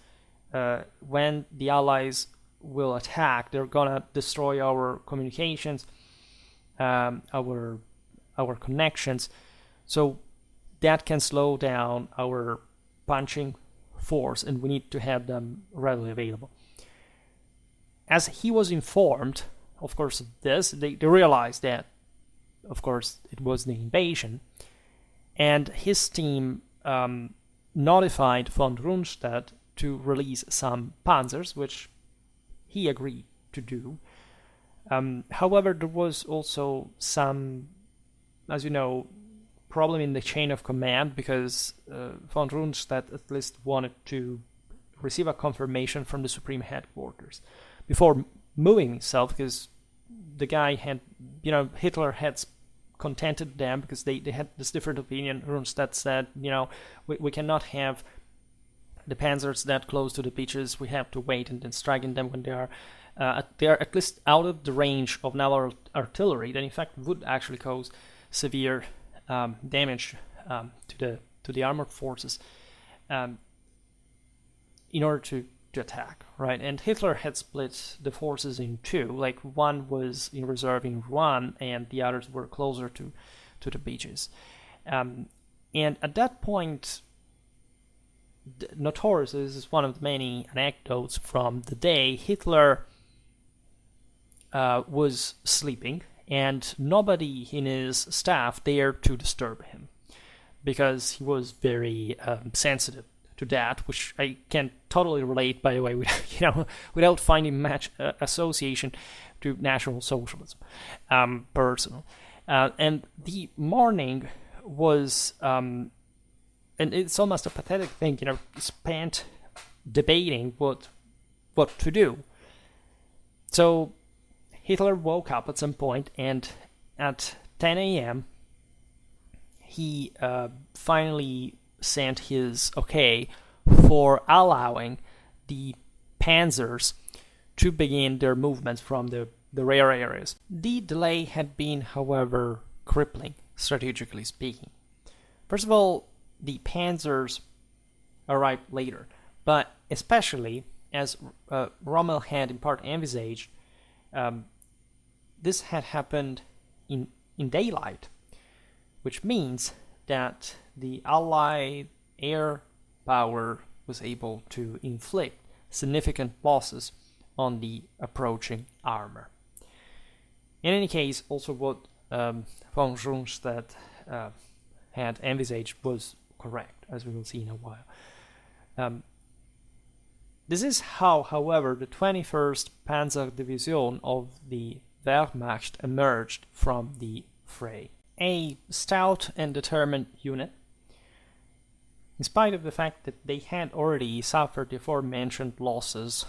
when the Allies will attack, they're gonna destroy our communications, our connections, so that can slow down our punching force, and we need to have them readily available. As he was informed, of course, of this, they realized that, of course, it was the invasion, and his team notified von Rundstedt to release some panzers, which he agreed to do. However, there was also some, as you know, problem in the chain of command, because von Rundstedt at least wanted to receive a confirmation from the Supreme Headquarters before moving himself, because the guy had, Hitler had contented them because they had this different opinion. Rundstedt said, we cannot have the panzers that close to the beaches. We have to wait and then striking them when they are at least out of the range of naval artillery. That in fact would actually cause severe damage to the armored forces in order to attack, right? And Hitler had split the forces in two. Like, one was in reserve in Rouen, and the others were closer to the beaches. And at that point, notoriously, this is one of the many anecdotes from the day, Hitler was sleeping, and nobody in his staff dared to disturb him, because he was very sensitive to that, which I can totally relate, by the way, without finding much association to National Socialism, personal. And the morning was, and it's almost a pathetic thing, spent debating what to do. So Hitler woke up at some point, and at 10 a.m. he finally sent his okay for allowing the panzers to begin their movements from the rear areas. The delay had been, however, crippling, strategically speaking. First of all, the panzers arrived later, but especially as Rommel had in part envisaged, this had happened in daylight, which means that the Allied air power was able to inflict significant losses on the approaching armor. In any case, also what von Rundstedt had envisaged was correct, as we will see in a while. This is how, however, the 21st Panzer Division of the Wehrmacht emerged from the fray. A stout and determined unit, in spite of the fact that they had already suffered the aforementioned losses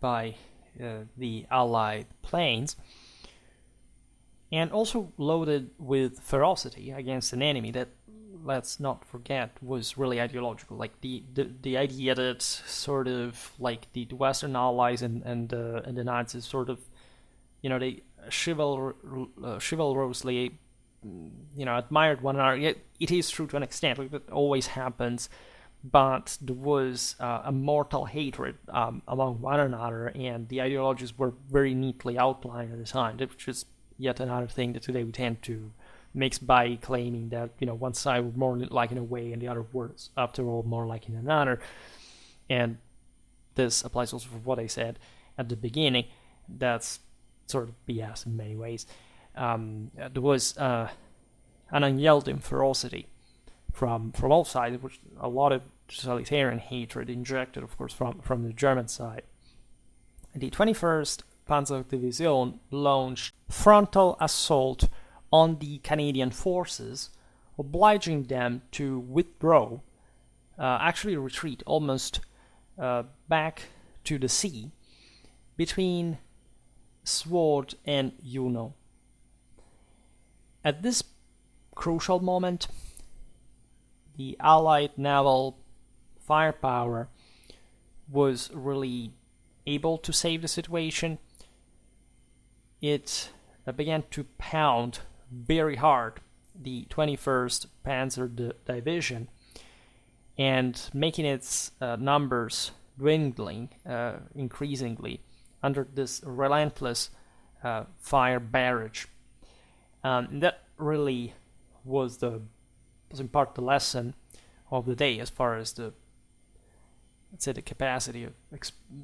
by the Allied planes, and also loaded with ferocity against an enemy that, let's not forget, was really ideological. Like the idea that sort of like the Western Allies and the Nazis sort of, they chivalrously, admired one another. It is true to an extent, like that always happens, but there was a mortal hatred among one another, and the ideologies were very neatly outlined at the time, which is yet another thing that today we tend to mix by claiming that one side was more like in a way and the other was after all more like in another. And this applies also for what I said at the beginning. That's sort of BS in many ways. There was an unyielding ferocity from all sides, which a lot of totalitarian hatred injected, of course, from the German side. The 21st Panzer Division launched frontal assault on the Canadian forces, obliging them to withdraw, actually retreat almost back to the sea between Sword and Juno. At this crucial moment, the Allied naval firepower was really able to save the situation. It began to pound very hard the 21st Panzer Division and making its numbers dwindling increasingly under this relentless fire barrage. That really was in part the lesson of the day as far as the capacity of.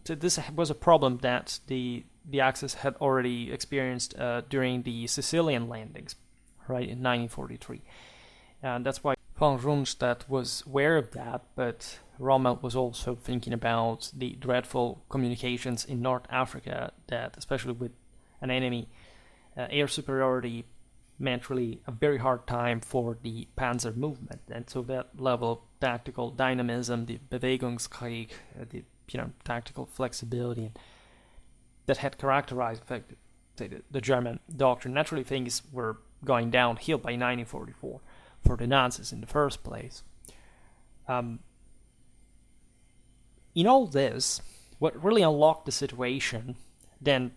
This was a problem that the Axis had already experienced during the Sicilian landings, right, in 1943. And that's why von Rundstedt was aware of that, but Rommel was also thinking about the dreadful communications in North Africa that, especially with an enemy air superiority, meant really a very hard time for the Panzer movement. And so that level of tactical dynamism, the Bewegungskrieg, the tactical flexibility that had characterized the German doctrine. Naturally, things were going downhill by 1944 for the Nazis in the first place. In all this, what really unlocked the situation, then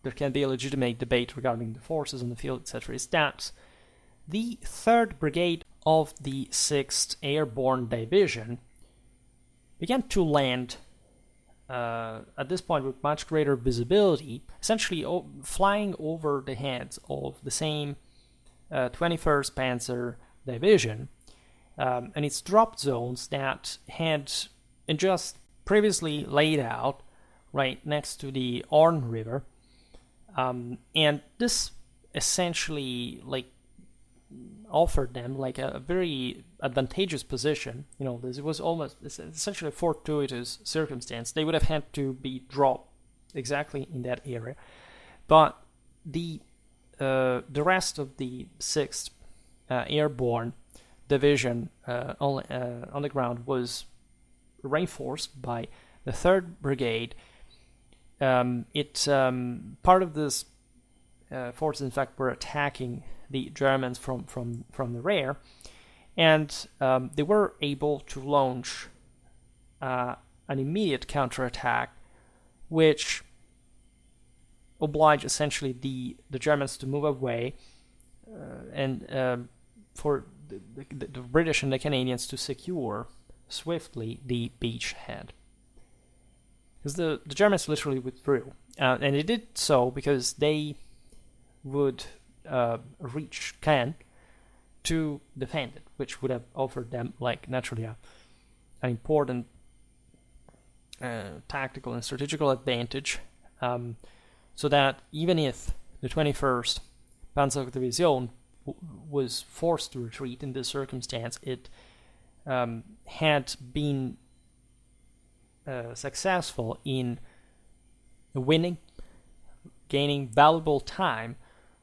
there can be a legitimate debate regarding the forces on the field, etc., is that the 3rd Brigade of the 6th Airborne Division began to land at this point with much greater visibility, essentially flying over the heads of the same 21st Panzer Division and its drop zones that had just previously laid out right next to the Orne River. And this essentially offered them a very advantageous position. This was almost essentially a fortuitous circumstance. They would have had to be dropped exactly in that area, but the rest of the 6th Airborne Division on the ground was reinforced by the 3rd Brigade. Part of this forces, in fact, were attacking the Germans from the rear, and they were able to launch an immediate counterattack, which obliged essentially the Germans to move away, and for the British and the Canadians to secure swiftly the beachhead. Because the Germans literally withdrew, and they did so because they would reach Caen to defend it, which would have offered them, naturally, an important tactical and strategical advantage, so that even if the 21st Panzer Division was forced to retreat in this circumstance, it had been successful in gaining valuable time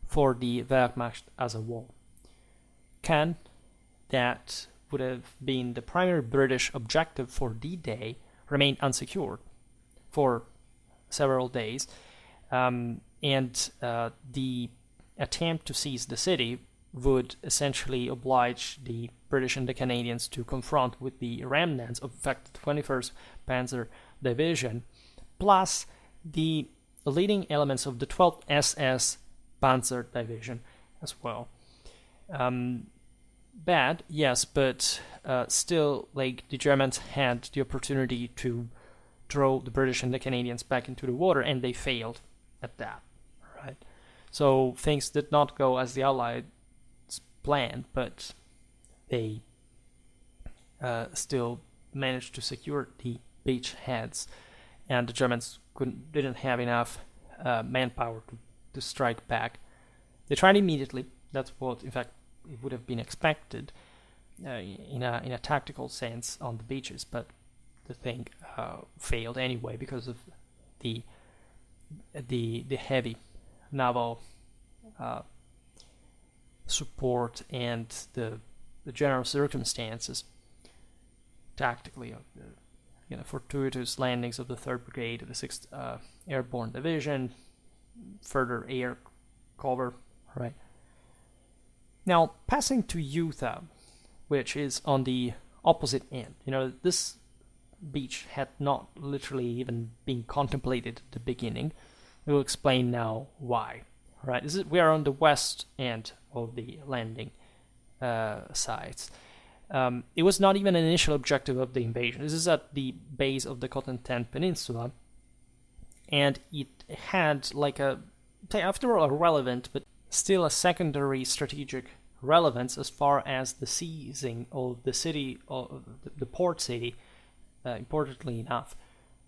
for the Wehrmacht as a whole. Caen, that would have been the primary British objective for D-Day, remained unsecured for several days, and the attempt to seize the city would essentially oblige the British and the Canadians to confront with the remnants of, in fact, the 21st Panzer Division, plus the leading elements of the 12th SS Panzer Division as well. Bad, yes, but still, like, the Germans had the opportunity to throw the British and the Canadians back into the water, and they failed at that, right? So things did not go as the Allies planned, but they still managed to secure the beachheads, and the Germans didn't have enough manpower to strike back. They tried immediately. That's what, in fact, it would have been expected in a tactical sense on the beaches, but the thing failed anyway because of the heavy naval support and the general circumstances tactically of the fortuitous landings of the 3rd Brigade of the 6th Airborne Division, further air cover, right? Now, passing to Utah, which is on the opposite end. This beach had not literally even been contemplated at the beginning. We will explain now why. Right? We are on the west end of the landing sites. It was not even an initial objective of the invasion. This is at the base of the Cotentin Peninsula, and it had after all, a relevant but still a secondary strategic relevance as far as the seizing of the city, of the port city, importantly enough,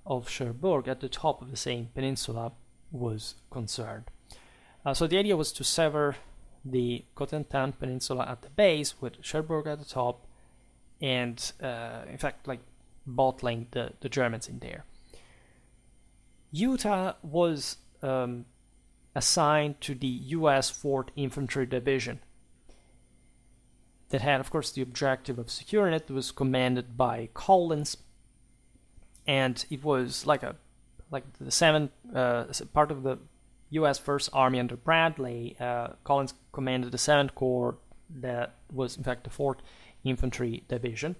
of Cherbourg at the top of the same peninsula was concerned. So the idea was to sever the Cotentin Peninsula at the base with Cherbourg at the top, and in fact, bottling the Germans in there. Utah was assigned to the U.S. 4th Infantry Division. That had, of course, the objective of securing it. It was commanded by Collins, and it was like the 7th part of the U.S. First Army under Bradley. Collins commanded the 7th Corps, that was in fact the 4th Infantry Division.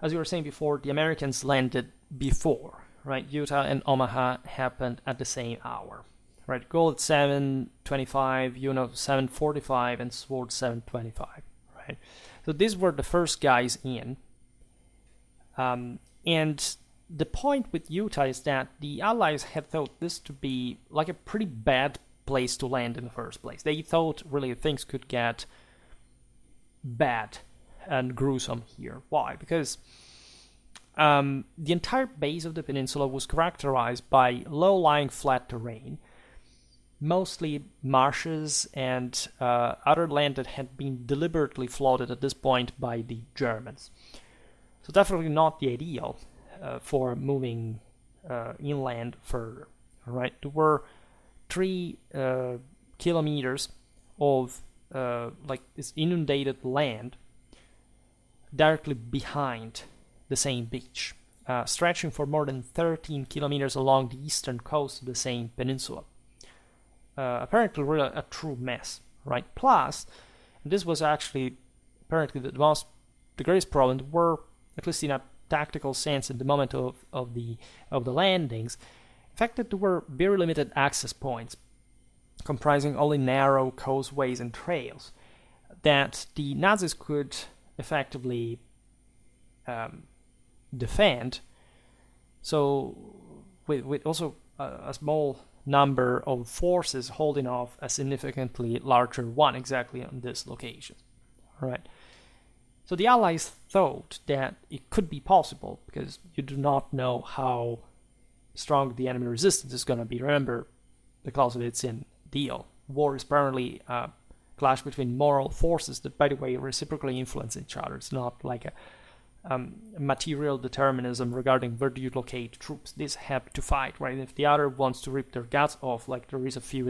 As you were saying before, the Americans landed before, right? Utah and Omaha happened at the same hour, right? Goal at 7:25, 7:45, and Sword 7:25, right? So these were the first guys in, and the point with Utah is that the Allies had thought this to be like a pretty bad place to land in the first place. They thought really things could get bad and gruesome here. Why? Because the entire base of the peninsula was characterized by low-lying flat terrain, mostly marshes and other land that had been deliberately flooded at this point by the Germans. So definitely not the ideal for moving inland further. Right? There were 3 kilometers of this inundated land directly behind the same beach, stretching for more than 13 kilometers along the eastern coast of the same peninsula. Apparently really a true mess, right? Plus, this was actually apparently the greatest problem were, at least in a tactical sense at the moment of the landings, the fact that there were very limited access points, comprising only narrow causeways and trails, that the Nazis could effectively defend. So with also a small number of forces holding off a significantly larger one exactly on this location. All right. So the Allies thought that it could be possible, because you do not know how strong the enemy resistance is going to be. Remember the Clausewitz deal. War is primarily clash between moral forces that, by the way, reciprocally influence each other. It's not like a material determinism regarding where do you locate troops. These have to fight, right? If the other wants to rip their guts off, like there is a few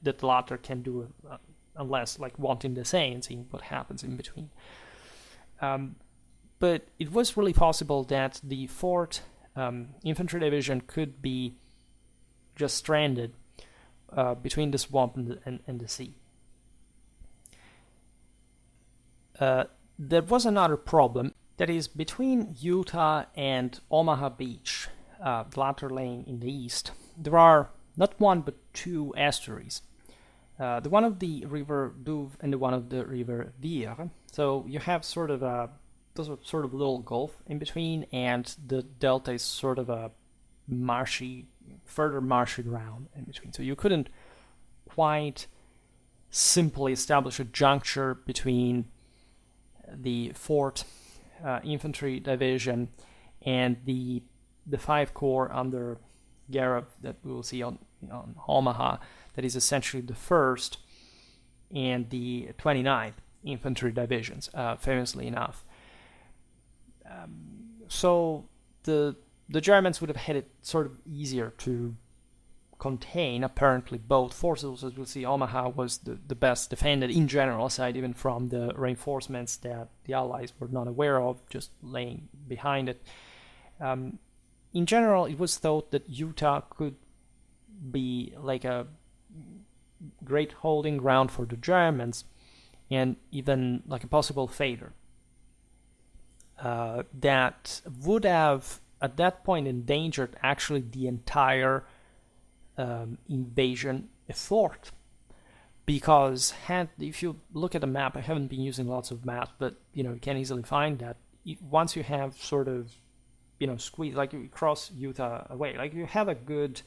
that the latter can do, unless like wanting the same and seeing what happens in between. But it was really possible that the 4th Infantry Division could be just stranded between the swamp and the sea. There was another problem. That is, between Utah and Omaha Beach, the latter laying in the east, there are not one but 2 estuaries. The one of the river Douve and the one of the river Vire. So you have sort of those are sort of little gulf in between, and the delta is sort of a further marshy ground in between. So you couldn't quite simply establish a juncture between the 4th Infantry Division and the 5 Corps under Garab that we will see on Omaha, that is essentially the 1st and the 29th Infantry Divisions, famously enough. So the Germans would have had it sort of easier to contain, apparently, both forces. As we'll see, Omaha was the best defended in general, aside even from the reinforcements that the Allies were not aware of, just laying behind it. In general, it was thought that Utah could be like a great holding ground for the Germans, and even like a possible failure. That would have, at that point, endangered actually the entire invasion effort, because if you look at a map, I haven't been using lots of maps, but you can easily find that once you have sort of squeeze, like you cross Utah away, like you have a good,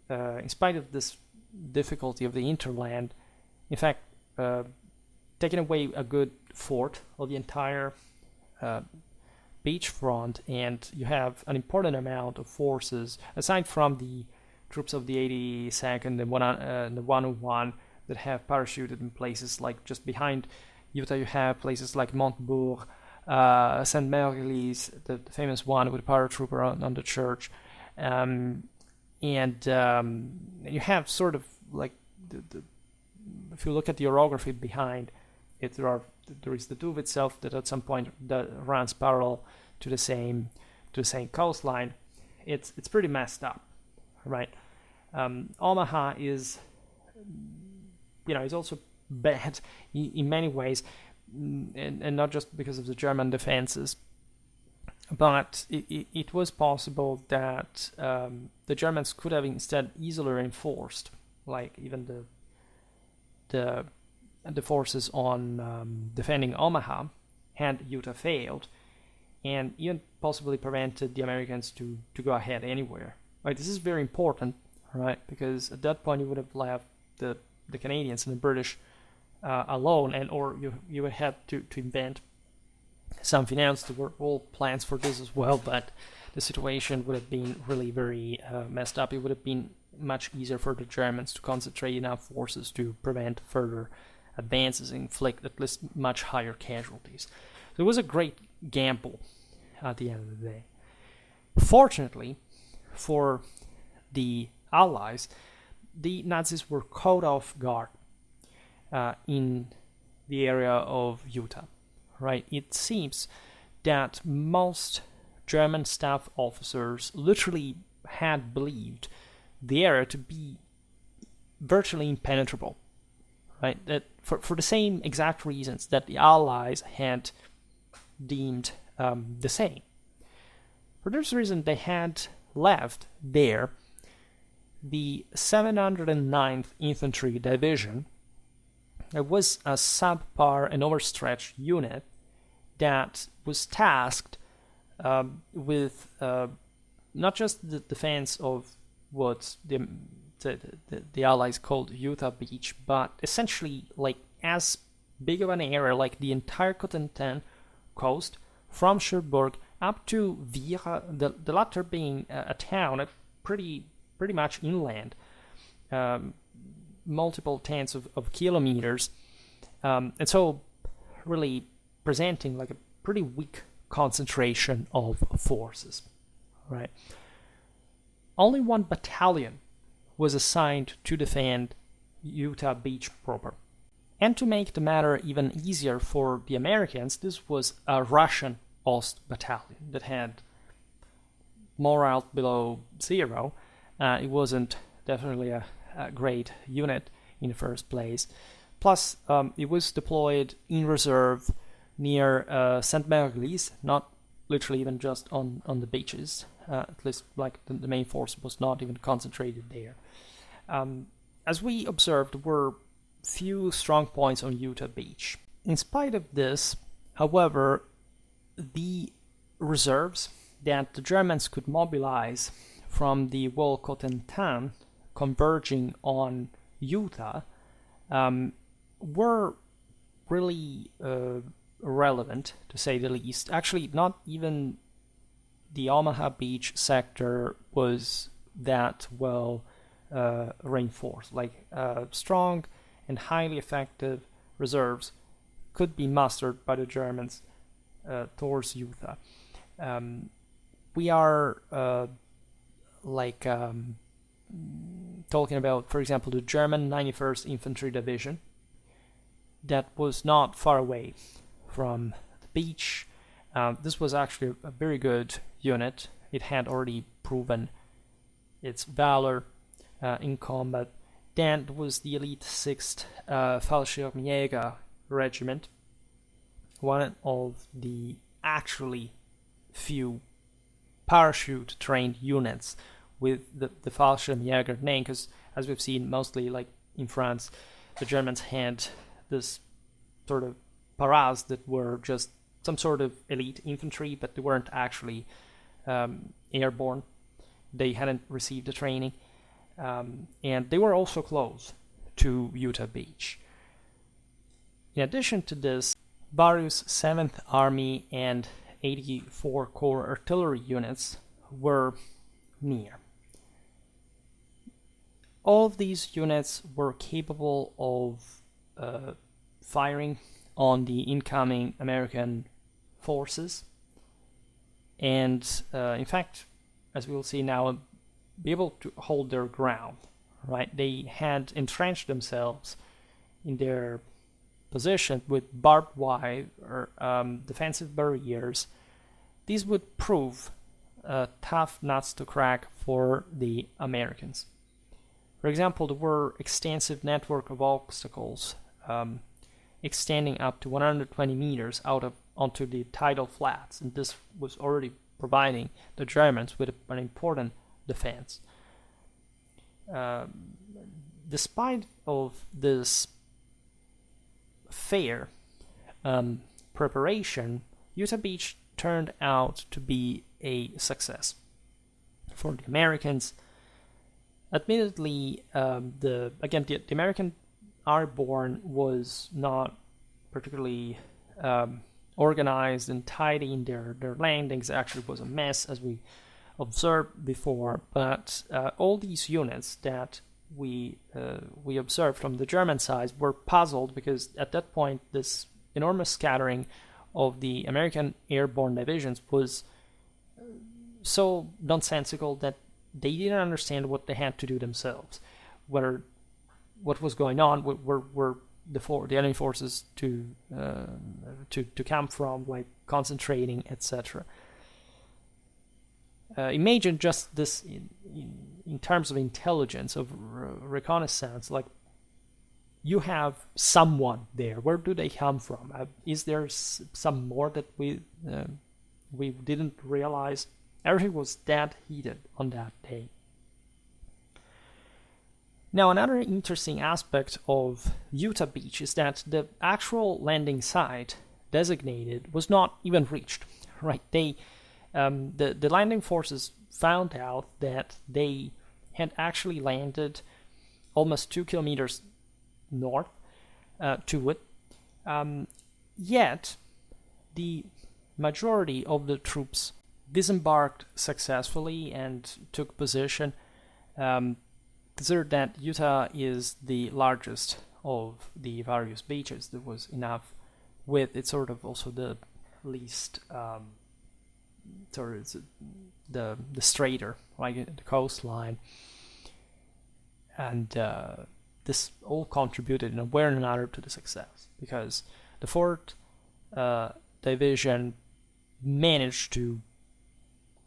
in spite of this difficulty of the interland, in fact, taking away a good fort of the entire beachfront, and you have an important amount of forces aside from the troops of the 82nd and the 101 that have parachuted in places like just behind Utah. You have places like Montebourg, Saint Mère-Eglise, the famous one with a paratrooper on the church, and you have sort of like if you look at the orography behind it, there is the Douve itself that at some point that runs parallel to the same coastline. It's pretty messed up, right? Omaha is also bad in many ways, and not just because of the German defenses, but it was possible that the Germans could have instead easily reinforced, like even the forces on defending Omaha, had Utah failed, and even possibly prevented the Americans to go ahead anywhere. Right, this is very important, right? Because at that point you would have left the Canadians and the British alone, or you would have to invent something else. There were all plans for this as well, but the situation would have been really very messed up. It would have been much easier for the Germans to concentrate enough forces to prevent further advances and inflict at least much higher casualties. So it was a great gamble at the end of the day. Fortunately for the Allies, the Nazis were caught off guard in the area of Utah. Right? It seems that most German staff officers literally had believed the area to be virtually impenetrable. Right? That for the same exact reasons that the Allies had deemed the same. For this reason, they had left there the 709th Infantry Division. It was a subpar and overstretched unit that was tasked with not just the defense of what the Allies called Utah Beach, but essentially like as big of an area like the entire Cotentin coast from Cherbourg up to Vire, the latter being a town pretty much inland. multiple tens of kilometers, and so really presenting like a pretty weak concentration of forces, right? Only one battalion was assigned to defend Utah Beach proper. And to make the matter even easier for the Americans, this was a Russian Ost battalion that had morale below zero. It wasn't definitely a great unit in the first place. Plus, it was deployed in reserve near St. Mère-Eglise, not literally even just on the beaches. At least, like the main force was not even concentrated there. As we observed, there were few strong points on Utah Beach. In spite of this, however, the reserves that the Germans could mobilize from the Wolcotentin converging on Utah were really relevant, to say the least. Actually, not even the Omaha Beach sector was that well reinforced. Like strong and highly effective reserves could be mustered by the Germans towards Utah. We are talking about, for example, the German 91st Infantry Division that was not far away from the beach. This was actually a very good unit. It had already proven its valor in combat. Then was the elite 6th Fallschirmjäger Regiment, one of the actually few parachute-trained units with the Fallschirmjäger name, because as we've seen, mostly like in France, the Germans had this sort of paras that were just some sort of elite infantry, but they weren't actually airborne. They hadn't received the training. And they were also close to Utah Beach. In addition to this, various 7th Army and 84 Corps artillery units were near. All of these units were capable of firing on the incoming American forces, and in fact, as we will see now, be able to hold their ground, right? They had entrenched themselves in their position with barbed wire or defensive barriers. These would prove tough nuts to crack for the Americans. For example, there were extensive network of obstacles extending up to 120 meters onto the tidal flats, and this was already providing the Germans with an important defense. Despite of this fair preparation, Utah Beach turned out to be a success for the Americans. Admittedly, the American Airborne was not particularly organized and tidy in their landings. Actually, was a mess, as we observed before. But all these units that we observed from the German side were puzzled, because at that point this enormous scattering of the American airborne divisions was so nonsensical that they didn't understand what they had to do themselves, what was going on, where the enemy forces to come from, like concentrating, etc. Imagine just this in terms of intelligence, of reconnaissance. Like, you have someone there. Where do they come from? Is there some more that we didn't realize? Everything was that heated on that day. Now, another interesting aspect of Utah Beach is that the actual landing site designated was not even reached. Right? The landing forces found out that they had actually landed almost 2 kilometers north to it. Yet, the majority of the troops disembarked successfully and took position consider that Utah is the largest of the various beaches. There was enough width. It's sort of also the least sort of the straighter, like the coastline, and this all contributed in a way or another to the success, because the 4th Division managed to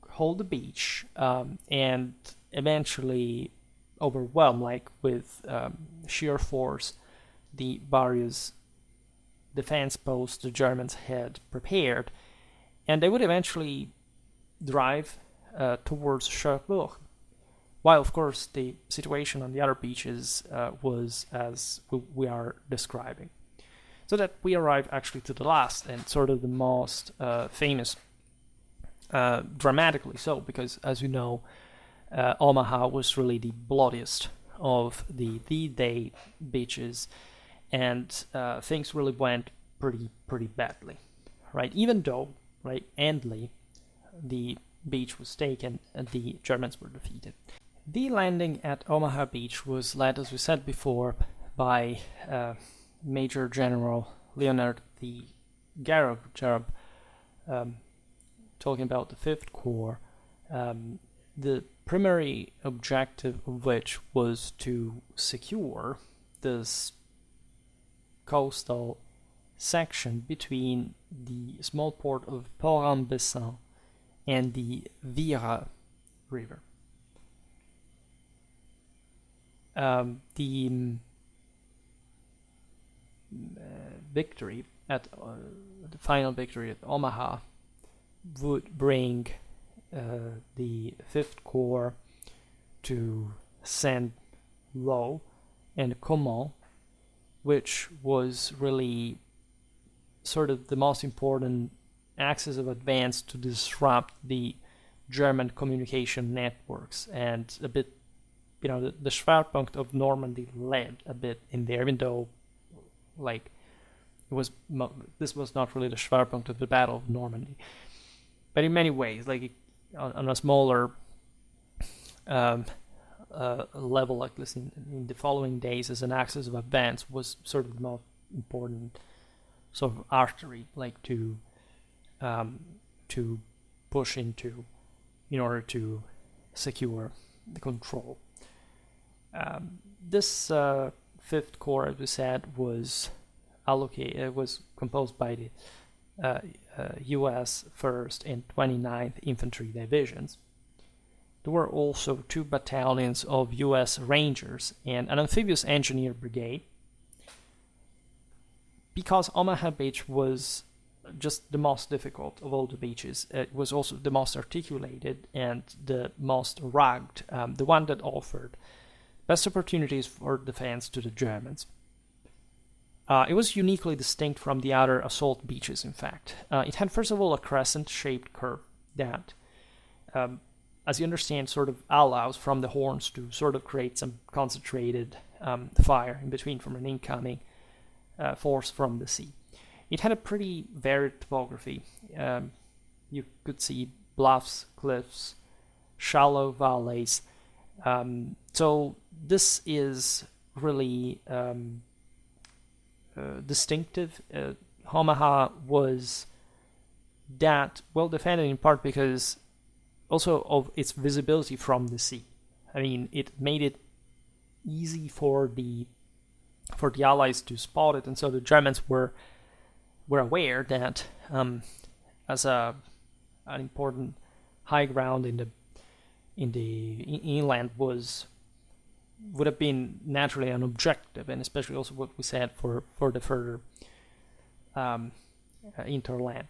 hold the beach and eventually overwhelm, like with sheer force, the various defense posts the Germans had prepared, and they would eventually drive towards Schwerpunkt, while of course the situation on the other beaches was as we are describing. So that we arrive actually to the last and sort of the most famous, dramatically so, because as you know, Omaha was really the bloodiest of the D-Day beaches, and things really went pretty badly, right? Even though, right, Endley, the beach was taken and the Germans were defeated. The landing at Omaha Beach was led, as we said before, by Major General Leonard the Garab, talking about the 5th Corps, the primary objective of which was to secure this coastal section between the small port of Port-en-Bessin and the Vira River. The victory at the final victory at Omaha would bring the 5th Corps to Saint-Lô and Caumont, which was really sort of the most important axis of advance to disrupt the German communication networks, and a bit, the Schwerpunkt of Normandy led a bit in there, even though, like, this was not really the Schwerpunkt of the Battle of Normandy, but in many ways, like on a smaller level, like this in the following days as an axis of advance, was sort of the most important sort of artery, like to push into in order to secure the control. This 5th Corps, as we said, was composed by the U.S. 1st and 29th Infantry Divisions. There were also 2 battalions of U.S. Rangers and an Amphibious Engineer Brigade. Because Omaha Beach was just the most difficult of all the beaches, it was also the most articulated and the most rugged, the one that offered best opportunities for defense to the Germans. It was uniquely distinct from the other assault beaches, in fact. It had, first of all, a crescent-shaped curve that, as you understand, sort of allows from the horns to sort of create some concentrated fire in between from an incoming force from the sea. It had a pretty varied topography. You could see bluffs, cliffs, shallow valleys. So this is really distinctive. Omaha was that well defended in part because also of its visibility from the sea. I mean, it made it easy for the Allies to spot it, and so the Germans were aware that as an important high ground in the inland would have been naturally an objective, and especially also what we said for the further interland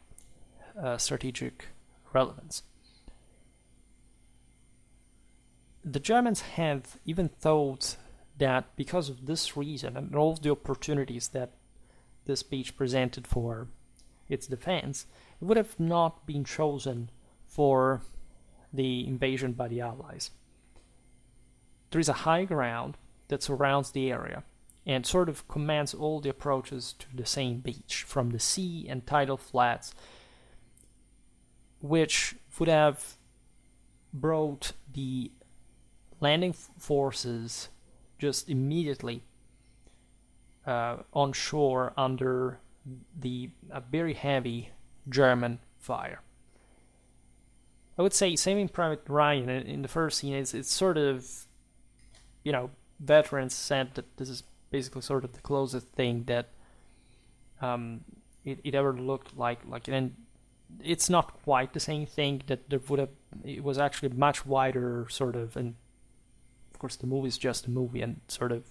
strategic relevance. The Germans have even thought that because of this reason and all of the opportunities that this beach presented for its defense, it would have not been chosen for the invasion by the Allies. There is a high ground that surrounds the area and sort of commands all the approaches to the same beach from the sea and tidal flats, which would have brought the landing forces just immediately on shore under the very heavy German fire. I would say Saving Private Ryan in the first scene it's sort of, veterans said that this is basically sort of the closest thing that it ever looked like, and it's not quite the same thing that there would have. It was actually much wider, sort of, and of course the movie is just a movie and sort of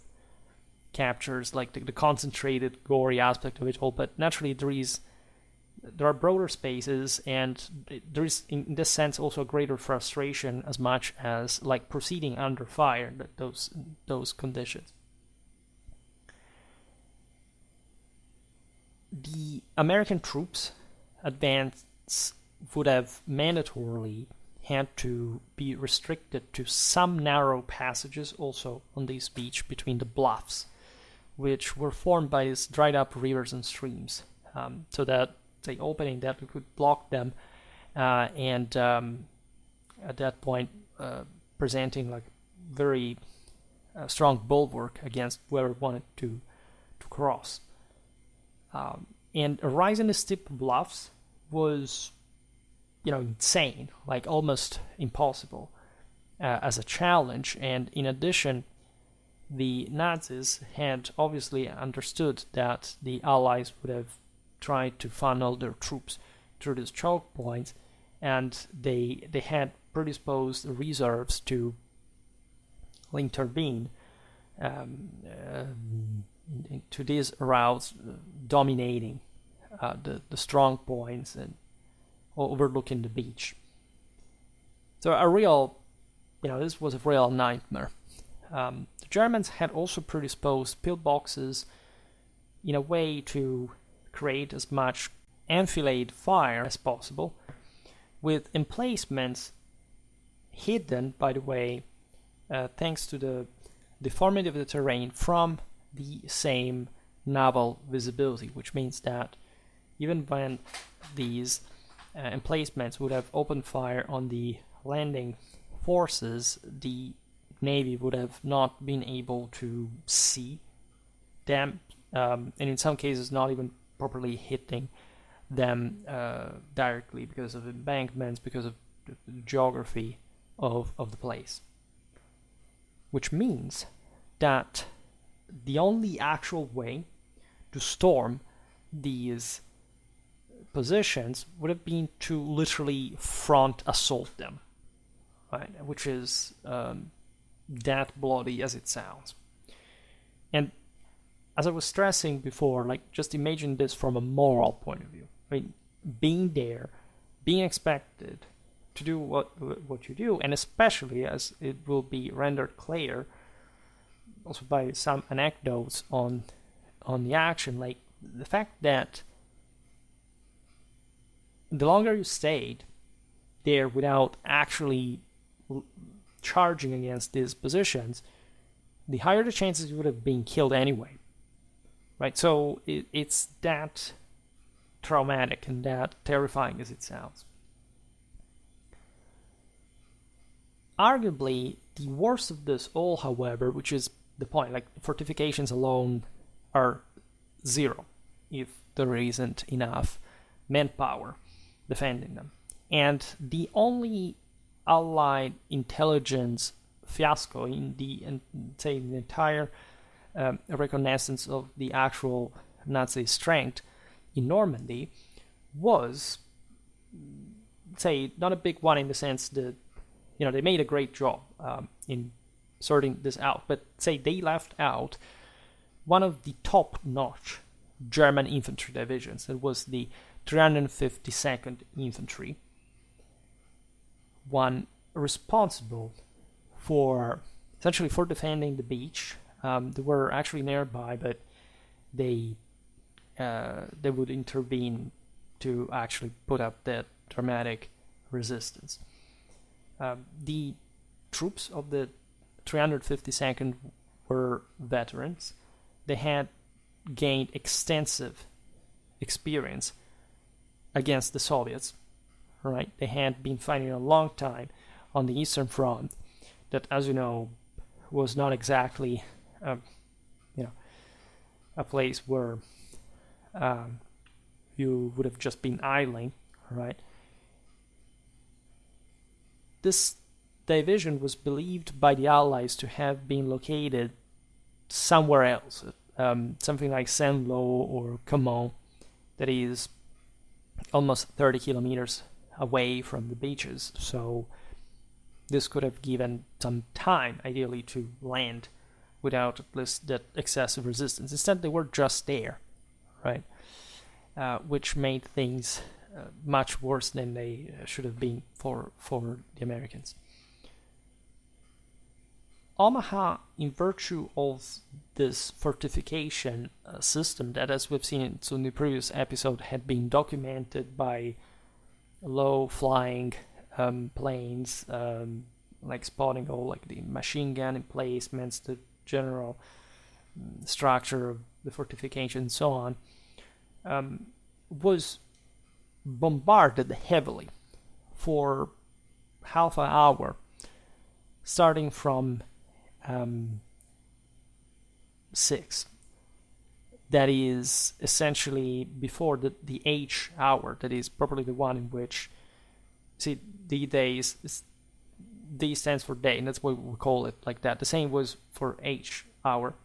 captures like the concentrated, gory aspect of it all. But naturally, there are broader spaces, and there is, in this sense, also a greater frustration as much as like proceeding under fire. Those conditions. The American troops' advance would have mandatorily had to be restricted to some narrow passages also on this beach between the bluffs, which were formed by these dried up rivers and streams, so that the opening that we could block them, and at that point presenting like very strong bulwark against whoever wanted to cross. And a rise in the steep bluffs was, insane, like almost impossible as a challenge. And in addition, the Nazis had obviously understood that the Allies would have tried to funnel their troops through these choke points, and they had predisposed reserves to intervene to these routes, dominating the strong points and overlooking the beach. So this was a real nightmare. The Germans had also predisposed pillboxes in a way to create as much enfilade fire as possible, with emplacements hidden, by the way, thanks to the deformity of the terrain from the same naval visibility, which means that even when these emplacements would have opened fire on the landing forces, the Navy would have not been able to see them, and in some cases not even properly hitting them directly because of embankments, because of the geography of the place. Which means that the only actual way to storm these positions would have been to literally front assault them, right? Which is that bloody as it sounds. And as I was stressing before, like, just imagine this from a moral point of view. I mean, being there, being expected to do what you do, and especially as it will be rendered clear also by some anecdotes on the action, like the fact that the longer you stayed there without actually charging against these positions, the higher the chances you would have been killed anyway, right? So it's that traumatic and that terrifying as it sounds. Arguably, the worst of this all, however, which is the point, like fortifications alone are zero if there isn't enough manpower defending them. And the only Allied intelligence fiasco in the entire reconnaissance of the actual Nazi strength in Normandy was, not a big one in the sense that they made a great job in sorting this out, but they left out one of the top-notch German infantry divisions. That was the 352nd Infantry, one responsible for defending the beach. They were actually nearby, but they would intervene to actually put up that dramatic resistance. The troops of the 352nd were veterans. They had gained extensive experience against the Soviets, right? They had been fighting a long time on the Eastern Front that, as you know, was not exactly you know, a place where you would have just been idling, right? This division was believed by the Allies to have been located somewhere else, something like Saint-Lô or Caumont, that is almost 30 kilometers away from the beaches. So this could have given some time, ideally, to land without at least that excessive resistance. Instead, they were just there, right? Which made things much worse than they should have been for the Americans. Omaha, in virtue of this fortification system that, as we've seen in the previous episode, had been documented by low-flying planes, like spotting all like the machine gun emplacements, the general structure of the fortification, and so on, was bombarded heavily for half an hour, starting from 6. That is essentially before the H hour, that is probably the one in which, see, D stands for day, and that's why we call it like that. The same was for H hour,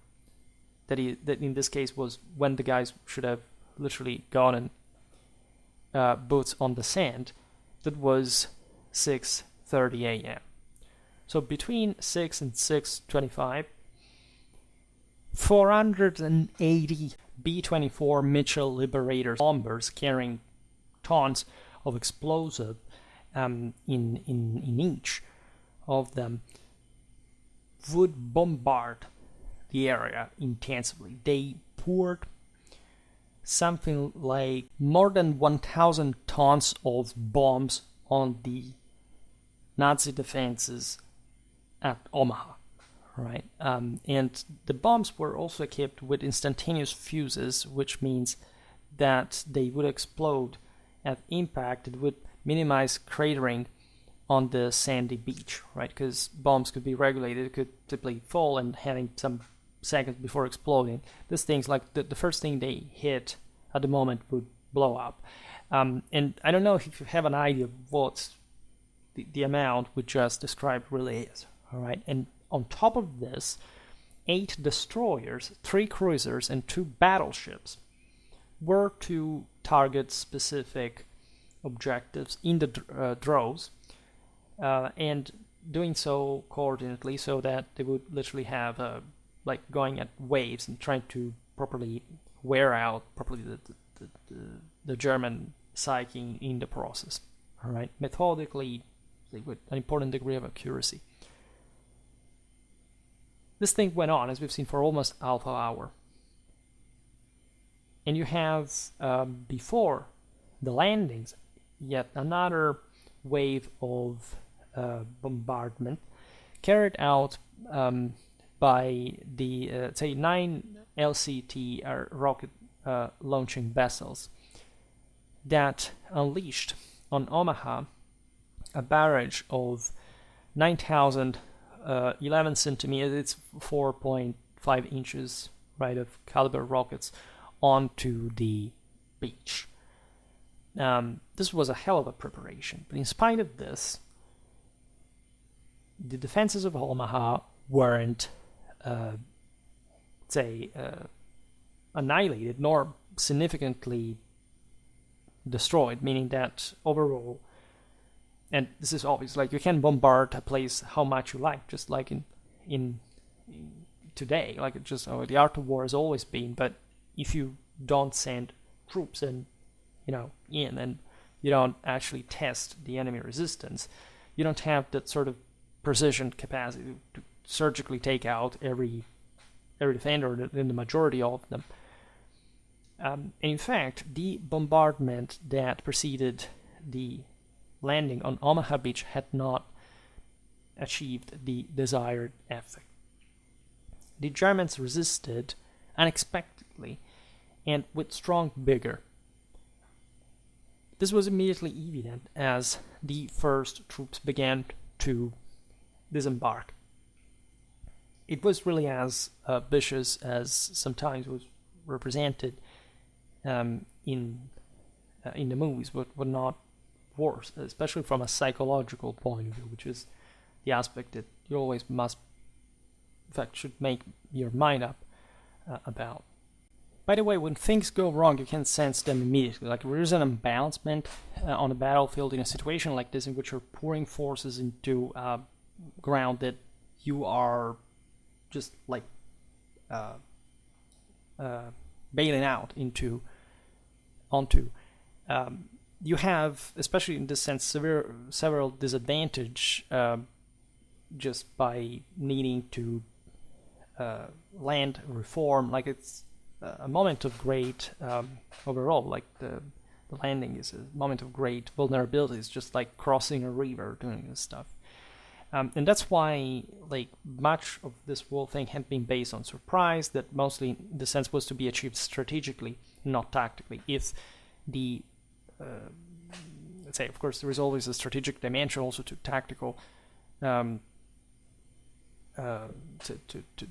that in this case was when the guys should have literally gotten boots on the sand. That was 6:30 a.m. So between 6 and 6:25, 480 B-24 Mitchell Liberator bombers carrying tons of explosive in each of them would bombard the area intensively. They poured something like more than 1,000 tons of bombs on the Nazi defenses at Omaha, right? And the bombs were also equipped with instantaneous fuses, which means that they would explode at impact. It would minimize cratering on the sandy beach, right? Because bombs could be regulated, it could simply fall and having some seconds before exploding. These things, like the first thing they hit at the moment, would blow up. And I don't know if you have an idea of what the amount we just described really is, all right? And on top of this, 8 destroyers, 3 cruisers, and 2 battleships were to target specific objectives in the droves, and doing so coordinately, so that they would literally have like going at waves and trying to properly wear out properly the German psyche in the process. All right, methodically, with an important degree of accuracy. This thing went on, as we've seen, for almost half an hour. And you have, before the landings, yet another wave of bombardment carried out by the, say, 9 LCT rocket launching vessels that unleashed on Omaha a barrage of 9,011 centimeters, it's 4.5 inches, right, of caliber rockets onto the beach. This was a hell of a preparation, but in spite of this, the defenses of Omaha weren't, annihilated nor significantly destroyed, meaning that overall, and this is obvious, like you can bombard a place how much you like, just like in today, like it just the art of war has always been. But if you don't send troops in and you don't actually test the enemy resistance, you don't have that sort of precision capacity to surgically take out every defender in the majority of them. In fact, the bombardment that preceded the landing on Omaha Beach had not achieved the desired effect. The Germans resisted unexpectedly and with strong vigor. This was immediately evident as the first troops began to disembark. it was really as vicious as sometimes was represented in the movies, but not worse, especially from a psychological point of view, which is the aspect that you always must, in fact, should make your mind up about. By the way, when things go wrong, you can sense them immediately. Like there is an imbalancement on the battlefield in a situation like this, in which you're pouring forces into ground that you are just like bailing out onto. You have, especially in this sense, several disadvantage just by needing to land reform. Like it's a moment of great overall. Like the landing is a moment of great vulnerability. It's just like crossing a river, doing this stuff. And that's why, like, much of this whole thing had been based on surprise, that mostly in the sense was to be achieved strategically, not tactically. If the, let's say, of course, there is always a strategic dimension also to tactical, to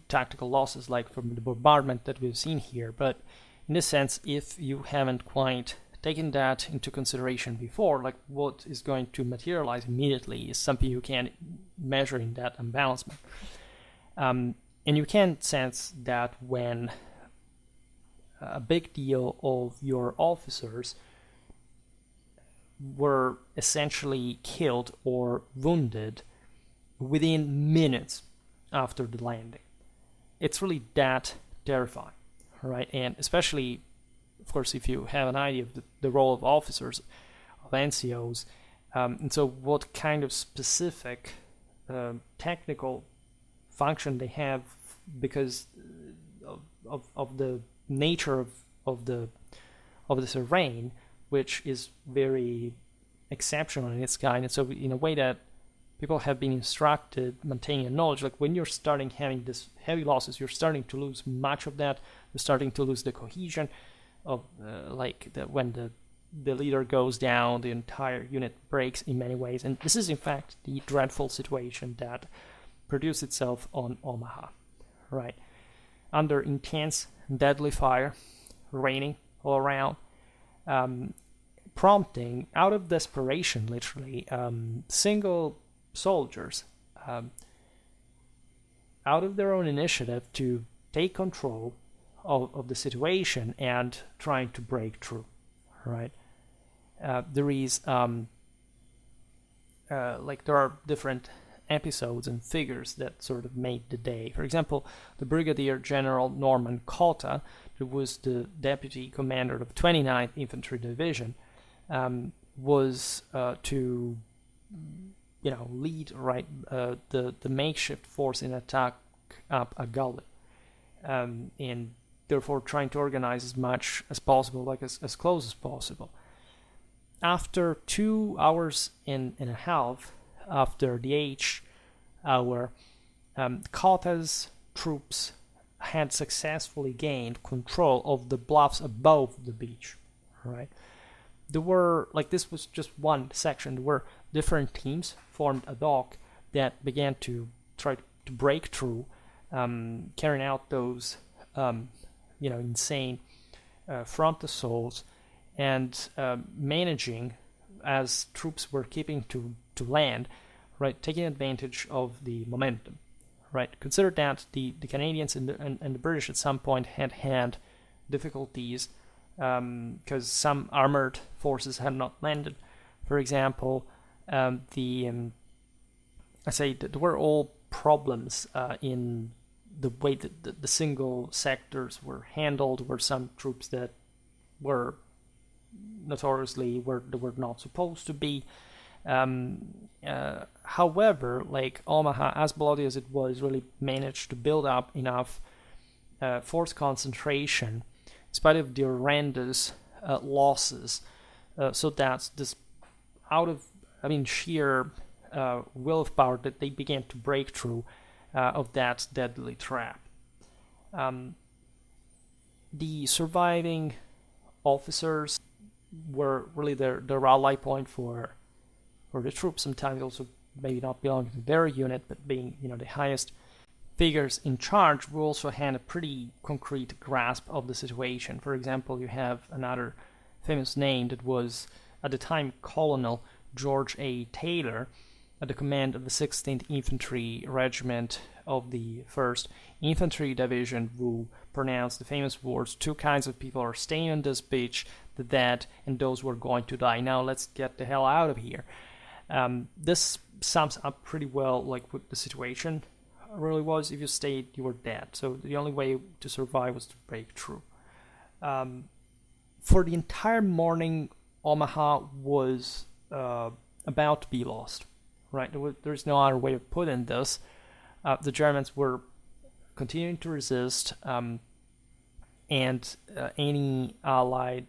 tactical losses, like from the bombardment that we've seen here. But in this sense, if you haven't quite taken that into consideration before, like what is going to materialize immediately is something you can measure in that imbalancement. And you can sense that when a big deal of your officers were essentially killed or wounded within minutes after the landing. It's really that terrifying, right? And especially, of course, if you have an idea of the role of officers, of NCOs, and so what kind of specific technical function they have because of the nature of the terrain, which is very exceptional in its kind. And so in a way that people have been instructed, maintaining a knowledge, like when you're starting having this heavy losses, you're starting to lose much of that, you're starting to lose the cohesion of when the leader goes down, the entire unit breaks in many ways. And this is in fact the dreadful situation that produced itself on Omaha, right? Under intense, deadly fire, raining all around, prompting, out of desperation literally, single soldiers, out of their own initiative, to take control of the situation and trying to break through, right? There is there are different episodes and figures that sort of made the day. For example, the Brigadier General Norman Cotta, who was the deputy commander of 29th Infantry Division, was to lead the makeshift force in attack up a gully, and therefore trying to organize as much as possible, like as close as possible. After 2 hours and a half after the H hour, Cotta's troops had successfully gained control of the bluffs above the beach, right? There were, this was just one section, there were different teams formed ad hoc that began to try to break through, carrying out those, insane front assaults, and managing, as troops were keeping to land, right, taking advantage of the momentum, right? Consider that the Canadians and the British at some point had difficulties because some armored forces had not landed. For example, there were all problems in the way that the single sectors were handled. There were some troops that were notoriously were not supposed to be. However, Omaha, as bloody as it was, really managed to build up enough force concentration, in spite of the horrendous losses, so that this, out of sheer willpower, that they began to break through of that deadly trap. The surviving officers were really the rally point for the troops, sometimes also maybe not belonging to their unit, but being the highest figures in charge who also had a pretty concrete grasp of the situation. For example, you have another famous name that was, at the time, Colonel George A. Taylor, at the command of the 16th Infantry Regiment of the 1st Infantry Division, who pronounced the famous words, "Two kinds of people are staying on this beach, the dead and those who are going to die. Now let's get the hell out of here." This sums up pretty well like what the situation really was. If you stayed, you were dead. So the only way to survive was to break through. For the entire morning, Omaha was about to be lost. Right? There's no other way of putting this. The Germans were continuing to resist, and any Allied,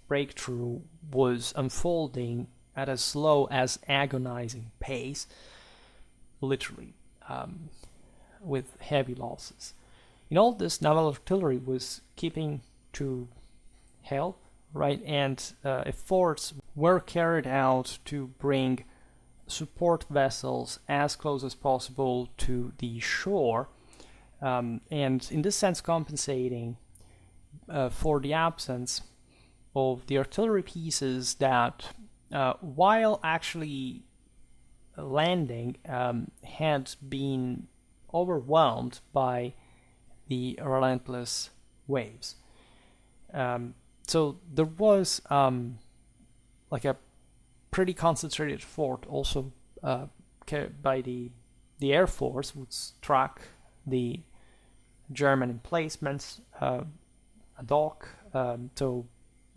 breakthrough was unfolding at a slow as agonizing pace, literally, with heavy losses. In all this, naval artillery was keeping to help, right, and efforts were carried out to bring support vessels as close as possible to the shore, and in this sense compensating for the absence of the artillery pieces that, while actually landing, had been overwhelmed by the relentless waves. So there was like a pretty concentrated effort also by the Air Force, which struck the German emplacements, a dock, so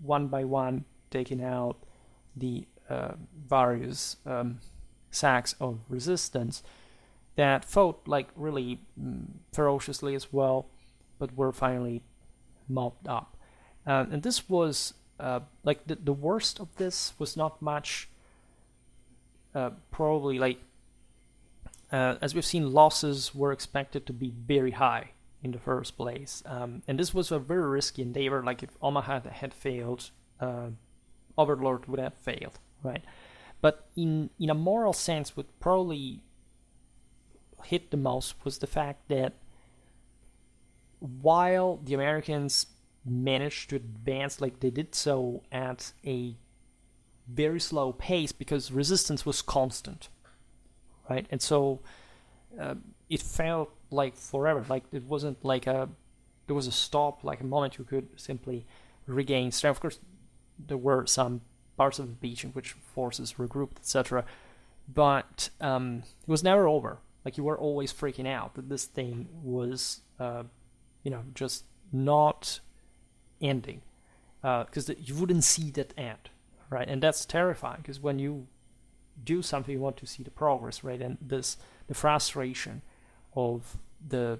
one by one taking out the various sacks of resistance that fought like really ferociously as well, but were finally mopped up. And this was like the worst of this was not much, probably like, as we've seen, losses were expected to be very high in the first place. And this was a very risky endeavor. Like if Omaha had failed, Overlord would have failed, right? But in a moral sense, what probably hit the most was the fact that while the Americans managed to advance, like they did so at a very slow pace because resistance was constant, right? And so it felt like forever. Like it wasn't like there was a stop, like a moment you could simply regain strength. Of course, there were some parts of the beach in which forces regrouped, etc. But it was never over. Like you were always freaking out that this thing was, just not ending, because you wouldn't see that end, right? And that's terrifying, because when you do something, you want to see the progress, right? And the frustration of the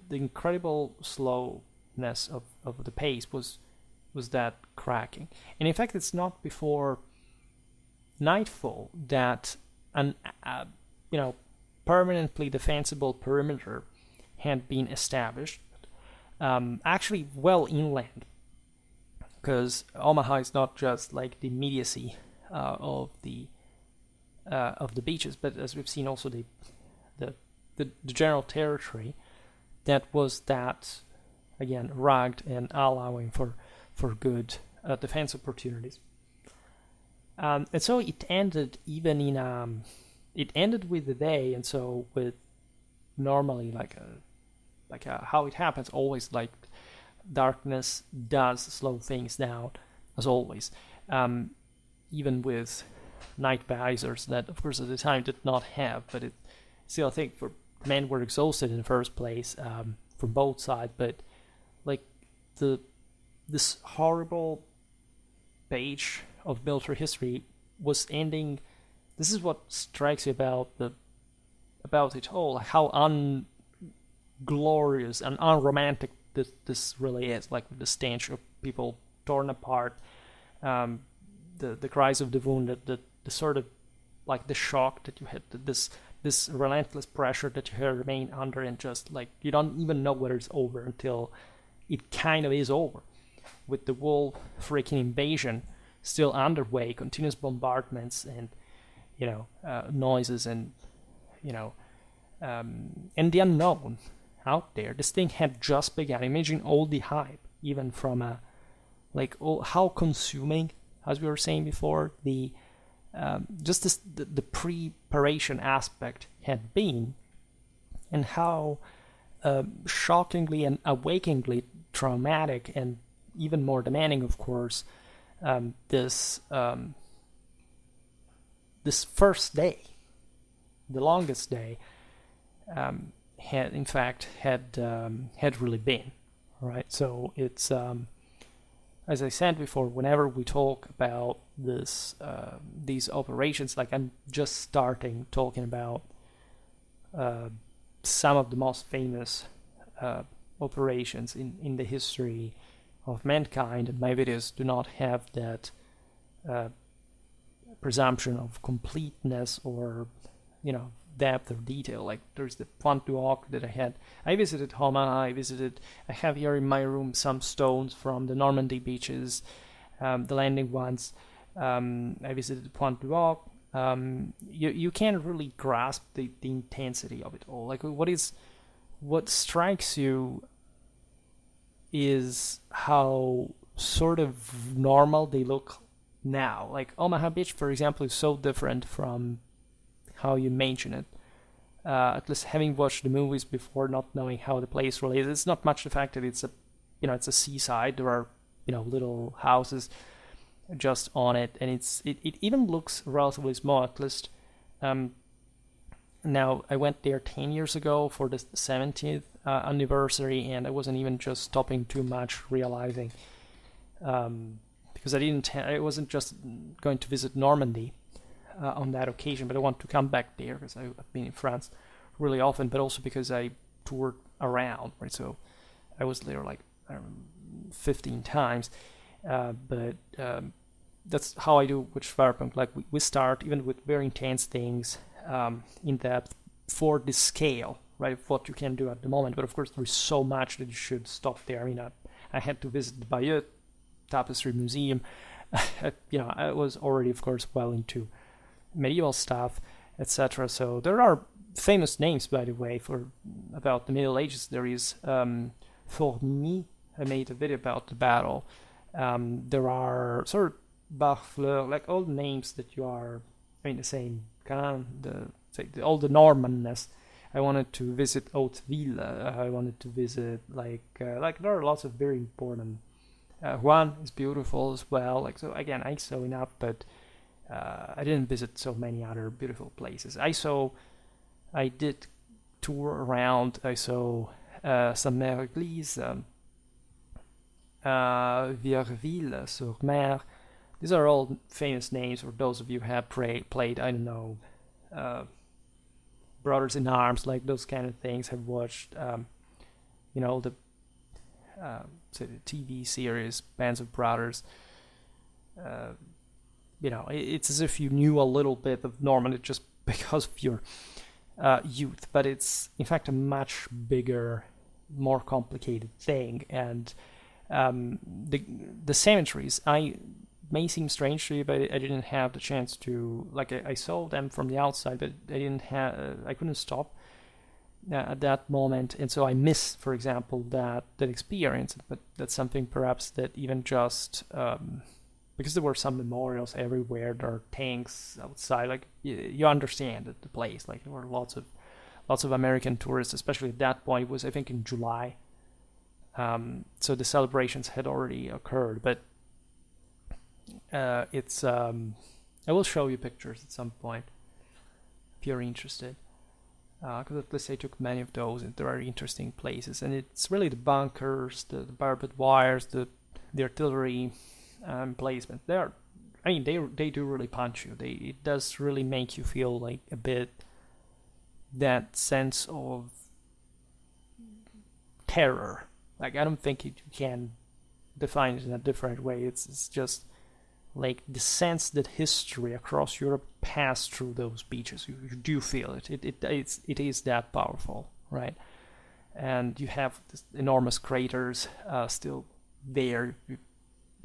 incredible slowness of the pace was that cracking. And in fact, it's not before nightfall that an permanently defensible perimeter had been established, actually well inland, because Omaha is not just like the immediacy of the beaches, but as we've seen, also the general territory that was that, again, rugged and allowing for good defense opportunities. And so it ended it ended with the day, and so with normally how it happens, always like darkness does slow things down, as always, even with night visors that, of course, at the time did not have, but it still, I think, men were exhausted in the first place, from both sides, but like this horrible page of military history was ending. This is what strikes you about it all, how unglorious and unromantic this really is, like the stench of people torn apart, the cries of the wounded, the sort of like the shock that you had, this relentless pressure that you remain under, and just like you don't even know whether it's over until it kind of is over, with the whole freaking invasion still underway, continuous bombardments and noises and and the unknown out there. This thing had just begun. Imagine all the hype, even from how consuming, as we were saying before, the preparation aspect had been, and how shockingly and awakeningly traumatic and even more demanding, of course, this first day, the longest day, had really been, right? So it's as I said before, whenever we talk about these operations, like I'm just starting talking about some of the most famous operations in the history of mankind, and my videos do not have that presumption of completeness or depth or detail. Like there's the Pointe du Hoc that I visited Omaha, I have here in my room some stones from the Normandy beaches, the landing ones. I visited Pointe du Hoc. You can't really grasp the intensity of it all. Like what strikes you is how sort of normal they look now. Like Omaha Beach, for example, is so different from how you mention it. At least having watched the movies before, not knowing how the place really is, it's not much the fact that it's a seaside. There are little houses just on it, and it even looks relatively small. At least now I went there 10 years ago for the 70th anniversary, and I wasn't even just stopping too much, realizing because I wasn't just going to visit Normandy on that occasion, but I want to come back there because I've been in France really often, but also because I toured around, right? So I was there like 15 times, but that's how I do with Schwerpunkt. Like we start even with very intense things in depth for the scale, right, of what you can do at the moment. But of course, there is so much that you should stop there. I mean, I had to visit the Bayeux Tapestry Museum. I was already, of course, well into medieval stuff, etc. So there are famous names, by the way, about the Middle Ages. There is Fourny. I made a video about the battle. There are sort of Barfleur, like all the names that you are in the same kind, all the Normanness. I wanted to visit Hauteville. I wanted to visit like there are lots of very important. Juan is beautiful as well. Like so again, I saw enough, but I didn't visit so many other beautiful places. I did tour around. I saw some Mère-Eglise, Vierville-sur-Mer. These are all famous names for those of you who have played, I don't know, Brothers in Arms, like those kind of things. Have watched, the TV series Bands of Brothers. It's as if you knew a little bit of Normandy just because of your youth, but it's in fact a much bigger, more complicated thing. And the cemeteries, may seem strange to you, but I didn't have the chance to, like, I saw them from the outside, but I couldn't stop at that moment, and so I miss, for example, that experience. But that's something perhaps that even just because there were some memorials everywhere, there are tanks outside, like you understand the place. Like there were lots of American tourists, especially at that point. It was, I think, in July, so the celebrations had already occurred. But it's I will show you pictures at some point if you're interested, because at least I took many of those, and there are interesting places. And it's really the bunkers, the barbed wires, the artillery emplacement. They do really punch you. It does really make you feel like a bit that sense of terror. Like I don't think you can define it in a different way. It's just like the sense that history across Europe passed through those beaches. You do feel it. It is that powerful, right? And you have this enormous craters still there.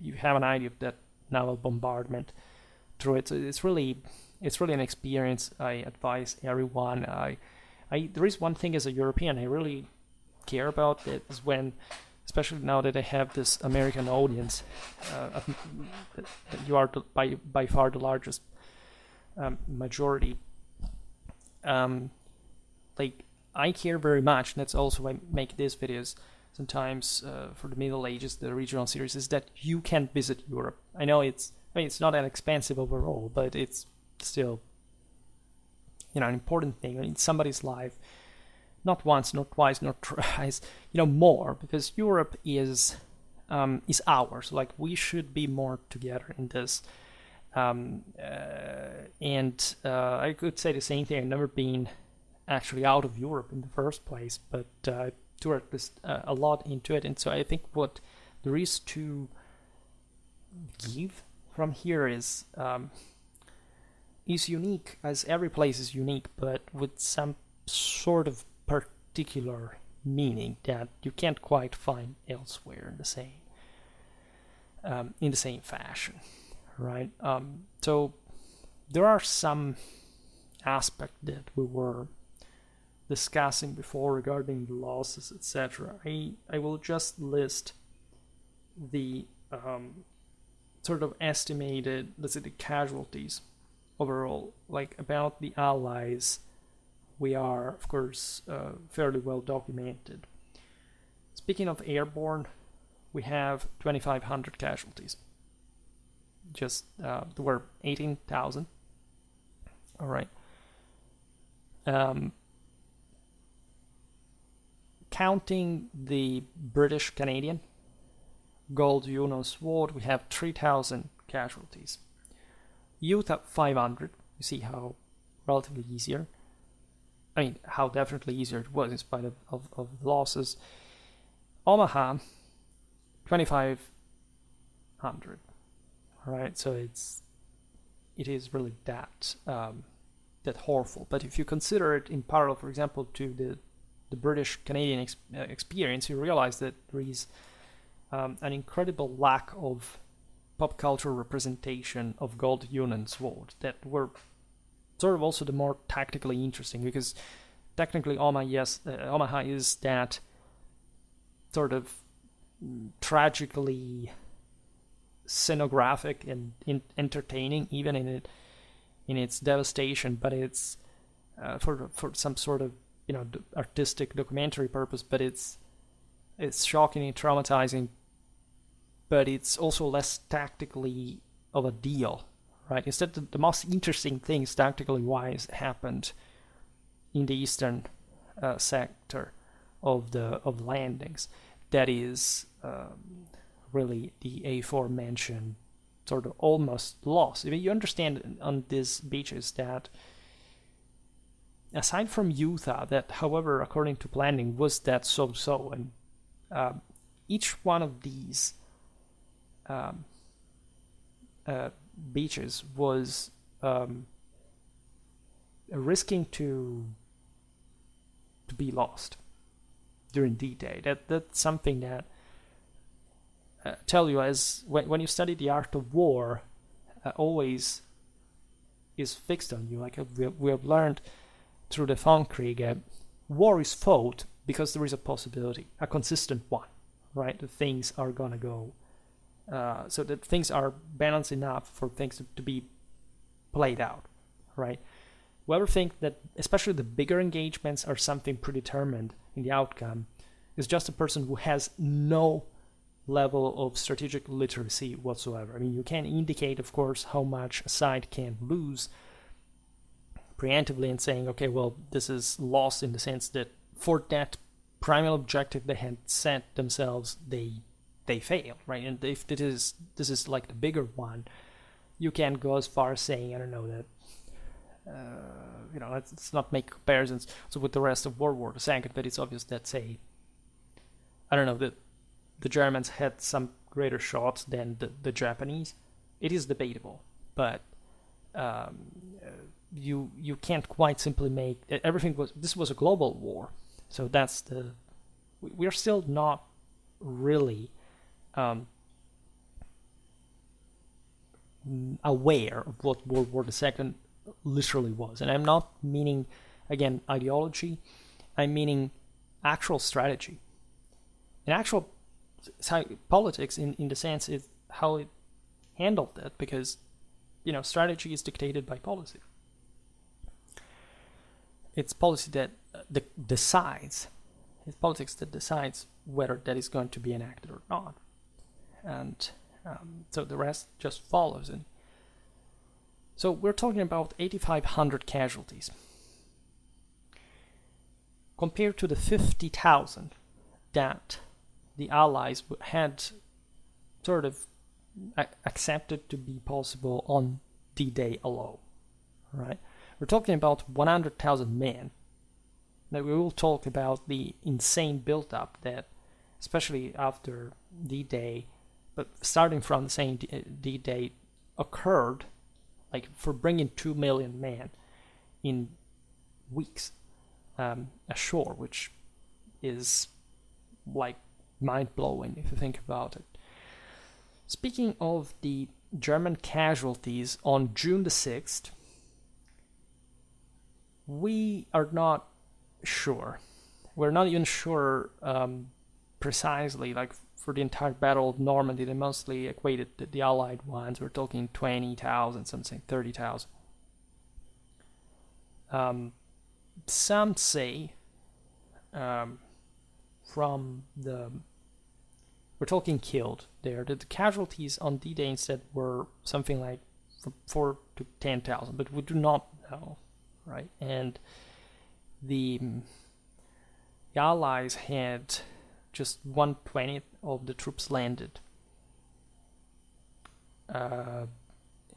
You have an idea of that naval bombardment through it. So it's really an experience I advise everyone. I there is one thing as a European I really care about, that is when, especially now that I have this American audience, that you are by far the largest majority. Like, I care very much, and that's also why I make these videos sometimes for the Middle Ages, the regional series, is that you can visit Europe. I know it's not that expensive overall, but it's still, an important thing in somebody's life. Not once, not twice, not thrice, more, because Europe is ours. Like, we should be more together in this. And I could say the same thing. I've never been actually out of Europe in the first place, but I toured this a lot into it, and so I think what there is to give from here is unique, as every place is unique, but with some sort of particular meaning that you can't quite find elsewhere in the same fashion, right? So there are some aspects that we were discussing before regarding the losses, etc. I will just list the sort of estimated, let's say, the casualties overall, like about the Allies. We are, of course, fairly well documented. Speaking of Airborne, we have 2,500 casualties. Just there were 18,000. All right. Counting the British Canadian Gold Union Sword, we have 3,000 casualties. Utah 500. You see how relatively easier. I mean, how definitely easier it was in spite of the losses. Omaha 2,500. All right, so it is really that horrible. But if you consider it in parallel, for example, to the British Canadian experience, you realize that there is an incredible lack of pop culture representation of Gold Union swords that were sort of also the more tactically interesting, because technically Omaha is that sort of tragically scenographic and entertaining, even in its devastation, but it's for some sort of artistic documentary purpose, but it's shocking and traumatizing, but it's also less tactically of a deal, right? Instead, the most interesting things tactically wise happened in the eastern sector of the landings. That is really the aforementioned sort of almost loss. I mean, you understand on these beaches that aside from Utah, that, however, according to planning, was that so-so, and each one of these beaches was risking to be lost during D-Day. That's something that tell you, as when you study the art of war, always is fixed on you. Like we have learned through the Krieg, war is fought because there is a possibility, a consistent one, right? The things are gonna go, so that things are balanced enough for things to be played out, right? Whoever think that, especially the bigger engagements, are something predetermined in the outcome, is just a person who has no level of strategic literacy whatsoever. I mean, you can indicate, of course, how much a side can lose preemptively and saying, okay, well, this is lost in the sense that for that primal objective they had set themselves, they failed, right? And if this is like the bigger one, you can go as far as saying, I don't know, that let's not make comparisons with the rest of World War II, but it's obvious that, say, I don't know, that the Germans had some greater shots than the Japanese. It is debatable, but you can't quite simply make everything this was a global war, so that's we're still not really aware of what World War II literally was, and I'm not meaning again, ideology, I'm meaning actual strategy. And actual politics, in the sense, is how it handled that, because, strategy is dictated by policy. It's policy that decides, it's politics that decides whether that is going to be enacted or not. And so the rest just follows. And so we're talking about 8,500 casualties compared to the 50,000 that the Allies had sort of accepted to be possible on D-Day alone, right? We're talking about 100,000 men. Now we will talk about the insane buildup that, especially after D-Day, but starting from the same D-Day, occurred, like for bringing 2 million men in weeks ashore, which is like mind-blowing if you think about it. Speaking of the German casualties on June the 6th, we are not sure. We're not even sure precisely, like for the entire Battle of Normandy, they mostly equated the Allied ones. We're talking 20,000, some saying 30,000. Some say we're talking killed there, that the casualties on D-Day instead were something like from 4 to 10,000, but we do not know, right? And the Allies had just 1/20 of the troops landed,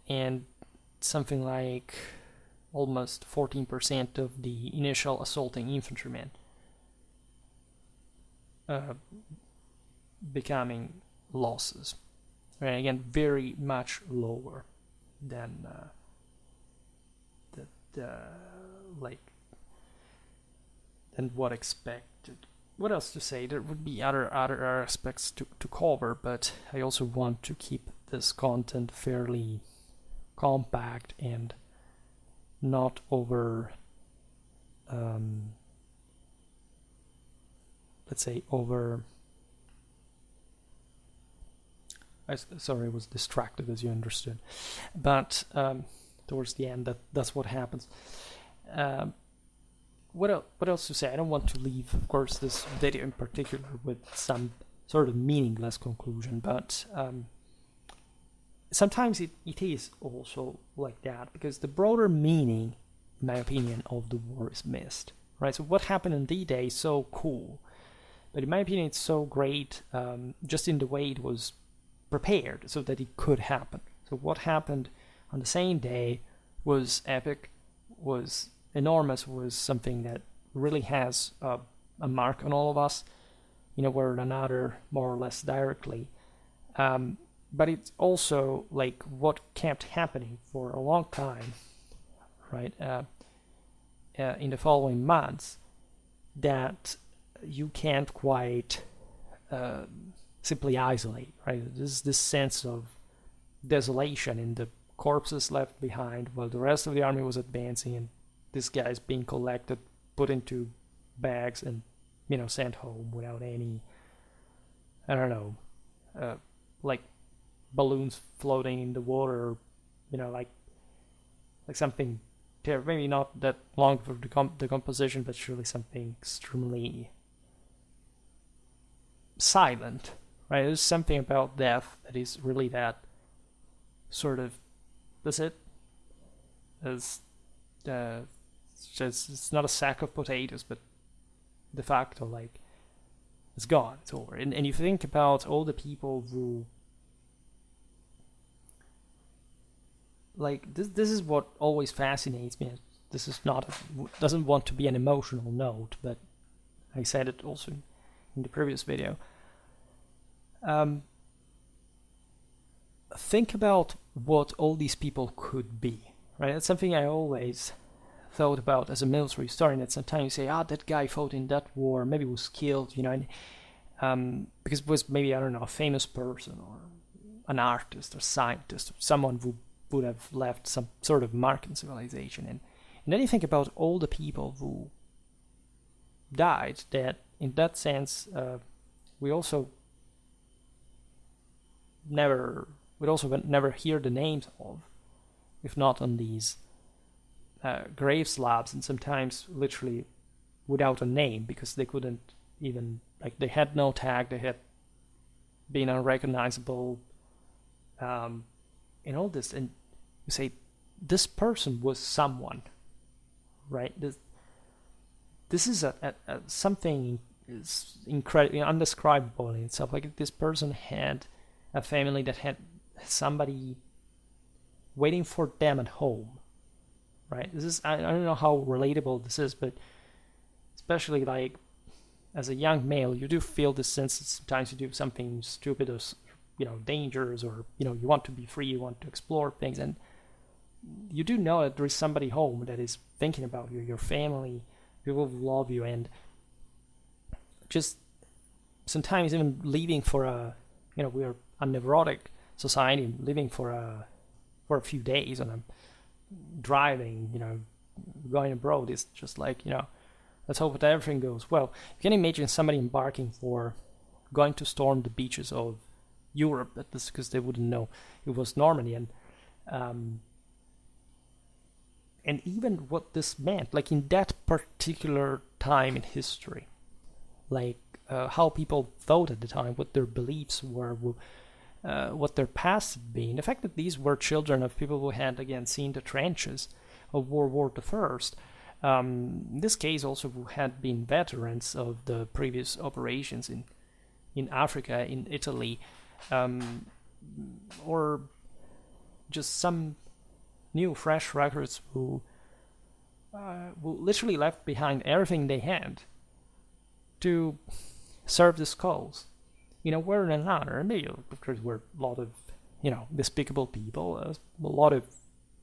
and something like almost 14% of the initial assaulting infantrymen becoming losses. Right? Again, very much lower than than what expected. What else to say? There would be other aspects to cover, but I also want to keep this content fairly compact and not over, let's say, over. Sorry, I was distracted, as you understood. But towards the end, that's what happens. What else to say? I don't want to leave, of course, this video in particular with some sort of meaningless conclusion, but sometimes it is also like that, because the broader meaning, in my opinion, of the war is missed. Right? So what happened on D-Day is so cool, but in my opinion, it's so great just in the way it was prepared so that it could happen. So what happened on the same day was epic, was enormous, was something that really has a mark on all of us, in a way or another, more or less directly. But it's also like what kept happening for a long time, right? In the following months, that you can't quite simply isolate, right? There's this sense of desolation in the corpses left behind while the rest of the army was advancing, and this guy's being collected, put into bags, and sent home without any, I don't know, like balloons floating in the water, like something maybe not that long for the composition, but surely something extremely silent, right? There's something about death that is really that sort of, that's it. It's not a sack of potatoes, but de facto, like, it's gone, it's over. And you think about all the people who, like, this is what always fascinates me. This is doesn't want to be an emotional note, but I said it also in the previous video. Think about what all these people could be, right? That's something I always thought about as a military historian, that sometimes you say, that guy fought in that war, maybe was killed, and, because it was maybe, I don't know, a famous person or an artist or scientist or someone who would have left some sort of mark in civilization. And And then you think about all the people who died, that in that sense, we also never hear the names of, if not on these grave slabs, and sometimes literally without a name, because they couldn't even, like, they had no tag, they had been unrecognizable, and all this. And you say, this person was someone, right? This is something is incredibly undescribable in itself. Like, this person had a family that had somebody waiting for them at home, right? This is, I don't know how relatable this is, but especially like as a young male, you do feel this sense that sometimes you do something stupid or, dangerous, or, you want to be free, you want to explore things, and you do know that there is somebody home that is thinking about you, your family, people who love you, and just sometimes even leaving for we are a neurotic society, living for a few days on a driving, going abroad is just like, let's hope that everything goes well. You can imagine somebody embarking for going to storm the beaches of Europe, because they wouldn't know it was Normandy, and even what this meant, like in that particular time in history, like how people thought at the time, what their beliefs were, what their past had been. The fact that these were children of people who had, again, seen the trenches of World War I. In this case, also who had been veterans of the previous operations in Africa, in Italy, or just some new, fresh recruits who literally left behind everything they had to serve this cause. We're in another, and maybe, of course, we're a lot of, despicable people, a lot of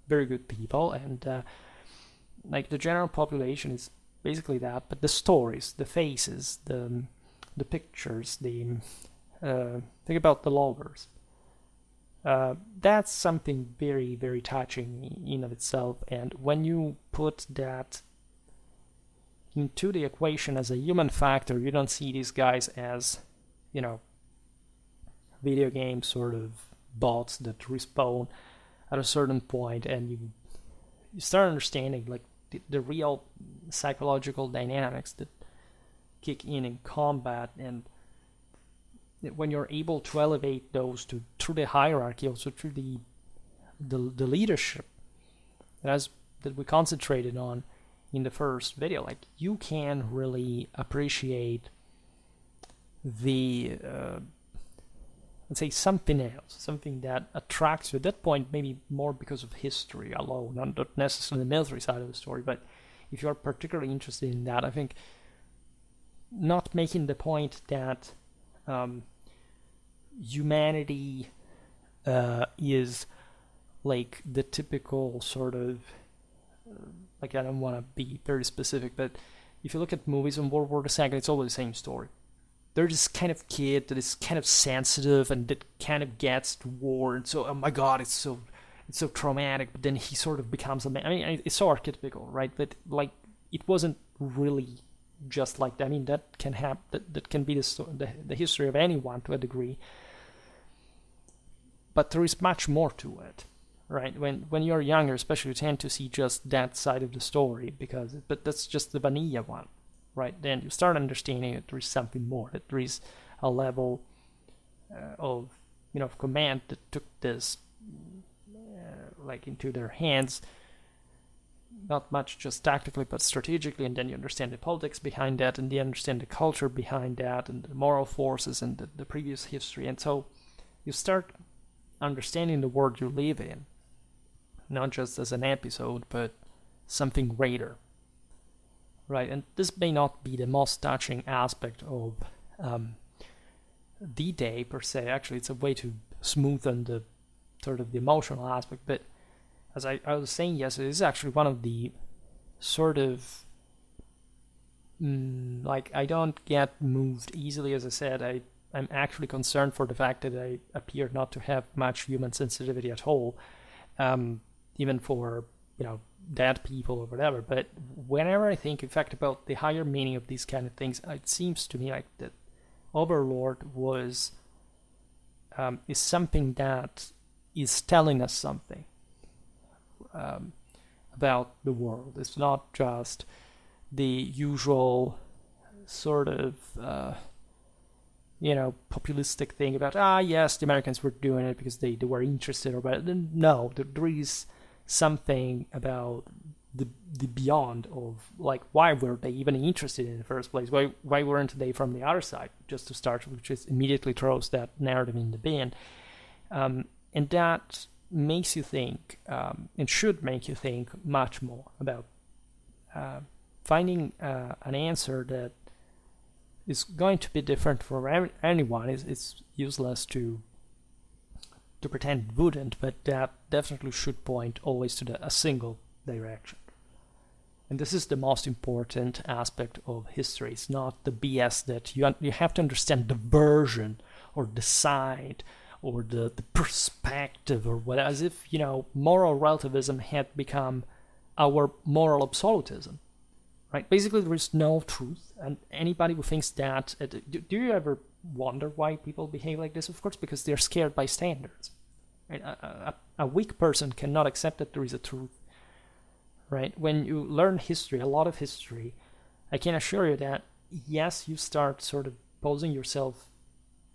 very good people, and like the general population is basically that, but the stories, the faces, the pictures, think about the loggers. That's something very, very touching in of itself, and when you put that into the equation as a human factor, you don't see these guys as, video game sort of bots that respawn at a certain point, and you start understanding like the real psychological dynamics that kick in combat, and when you're able to elevate those through the hierarchy, also through the leadership that we concentrated on in the first video, like you can really appreciate the let's say something else, something that attracts you at that point, maybe more because of history alone, not necessarily the military side of the story, but if you're particularly interested in that, I think not making the point that humanity is like the typical sort of like, I don't want to be very specific, but if you look at movies on World War II, it's always the same story. There's this kind of kid that is kind of sensitive and that kind of gets to war, and so, oh my god, it's so traumatic, but then he sort of becomes a man. I mean, it's so archetypical, right? But like, it wasn't really just like that. I mean, that can happen. That can be the history of anyone to a degree. But there is much more to it, right? When you're younger, especially, you tend to see just that side of the story, but that's just the vanilla one, right? Then you start understanding that there is something more, that there is a level of command that took this like into their hands, not much just tactically but strategically, and then you understand the politics behind that, and you understand the culture behind that, and the moral forces, and the previous history, and so you start understanding the world you live in, not just as an episode, but something greater, right? And this may not be the most touching aspect of D-Day per se. Actually, it's a way to smoothen the sort of the emotional aspect, but as I was saying yesterday, this is actually one of the sort of like, I don't get moved easily. As I said, I'm actually concerned for the fact that I appear not to have much human sensitivity at all, even for dead people or whatever. But whenever I think, in fact, about the higher meaning of these kind of things, it seems to me like that Overlord is something that is telling us something about the world. It's not just the usual sort of populistic thing about yes, the Americans were doing it because they were interested, or but no, there is something about the beyond of like why were they even interested in the first place? Why weren't they from the other side? Just to start, which is immediately throws that narrative in the bin, and that makes you think, and should make you think much more about finding an answer that is going to be different for anyone. It's useless to pretend it wouldn't, but that definitely should point always to a single direction. And this is the most important aspect of history. It's not the BS that you have to understand the version or the side or the perspective or what, as if moral relativism had become our moral absolutism. Right? Basically, there is no truth, and anybody who thinks that... do you ever wonder why people behave like this? Of course, because they're scared by standards. Right? A weak person cannot accept that there is a truth. Right? When you learn history, a lot of history, I can assure you that, yes, you start sort of posing yourself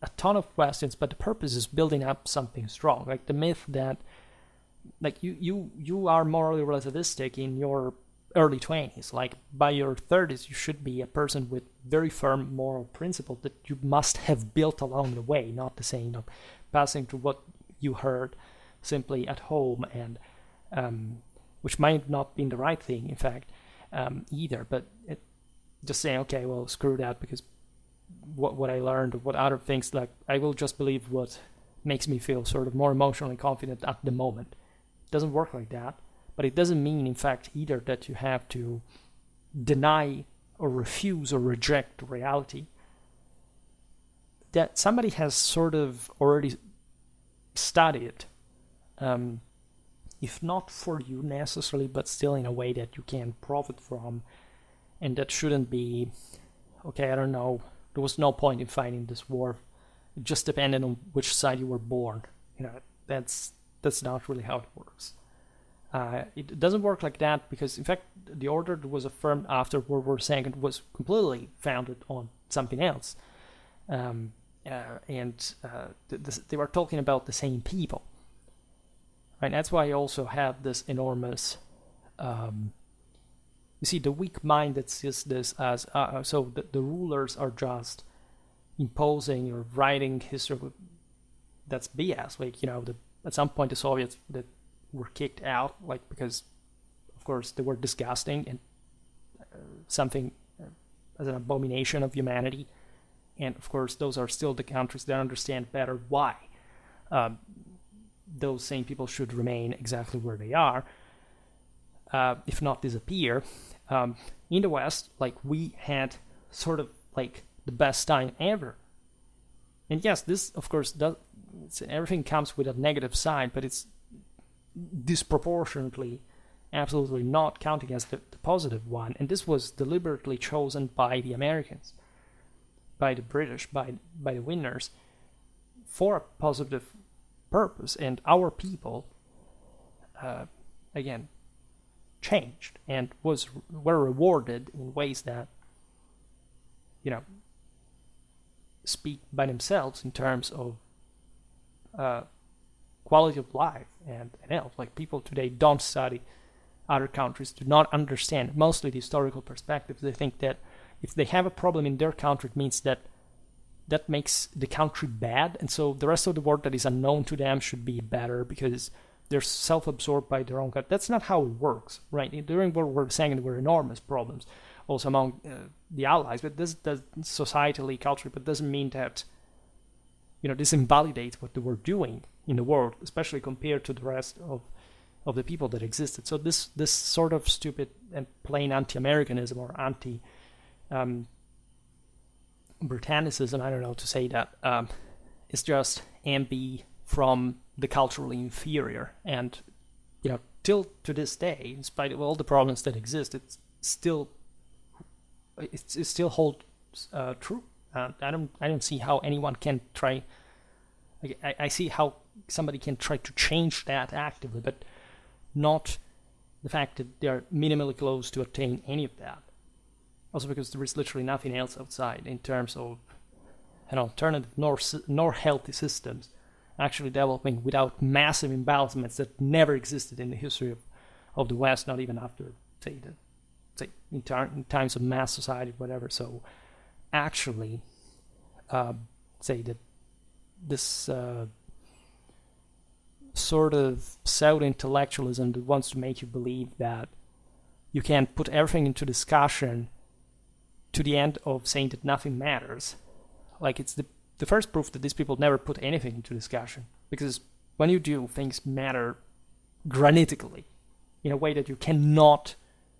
a ton of questions, but the purpose is building up something strong. Like the myth that you are morally relativistic in your early 20s. Like by your 30s, you should be a person with very firm moral principles that you must have built along the way, not the same passing through what you heard simply at home, and which might not be the right thing, in fact, either. But just saying, okay, well, screw that, because what I learned, what other things, like I will just believe what makes me feel sort of more emotionally confident at the moment. It doesn't work like that. But it doesn't mean, in fact, either that you have to deny or refuse or reject reality. That somebody has sort of already studied, if not for you necessarily, but still in a way that you can profit from, and that shouldn't be, okay, I don't know, there was no point in fighting this war. It just depended on which side you were born. That's not really how it works. It doesn't work like that, because in fact the order that was affirmed after World War II was completely founded on something else, and they were talking about the same people, right? That's why I also have this enormous you see, the weak mind that sees this as so the rulers are just imposing or writing history. That's BS. Like at some point the Soviets that were kicked out, like, because of course they were disgusting and something as an abomination of humanity, and of course those are still the countries that understand better why those same people should remain exactly where they are, if not disappear. In the West, like, we had sort of like the best time ever, and yes, this of course everything comes with a negative side, but it's disproportionately absolutely not counting as the positive one. And this was deliberately chosen by the Americans, by the British, by the winners, for a positive purpose. And our people again changed and were rewarded in ways that speak by themselves in terms of quality of life and else. Like, people today don't study other countries, do not understand mostly the historical perspective. They think that if they have a problem in their country, it means that makes the country bad, and so the rest of the world that is unknown to them should be better because they're self-absorbed by their own country. That's not how it works, right? During World War II, there were enormous problems also among the Allies, but this does societally, culturally, but doesn't mean that this invalidates what they were doing in the world, especially compared to the rest of the people that existed. So this sort of stupid and plain anti-Americanism or anti-Britannicism, I don't know to say that, is just ambi from the culturally inferior, and till to this day, in spite of all the problems that exist, it still holds true. I don't see how anyone can try. I see how somebody can try to change that actively, but not the fact that they are minimally close to attain any of that. Also because there is literally nothing else outside in terms of an alternative nor healthy systems actually developing without massive emplacements that never existed in the history of the West, not even after, say in times of mass society, whatever. So actually, say that this sort of pseudo-intellectualism that wants to make you believe that you can put everything into discussion to the end of saying that nothing matters. Like, it's the first proof that these people never put anything into discussion. Because when you do, things matter granitically, in a way that you cannot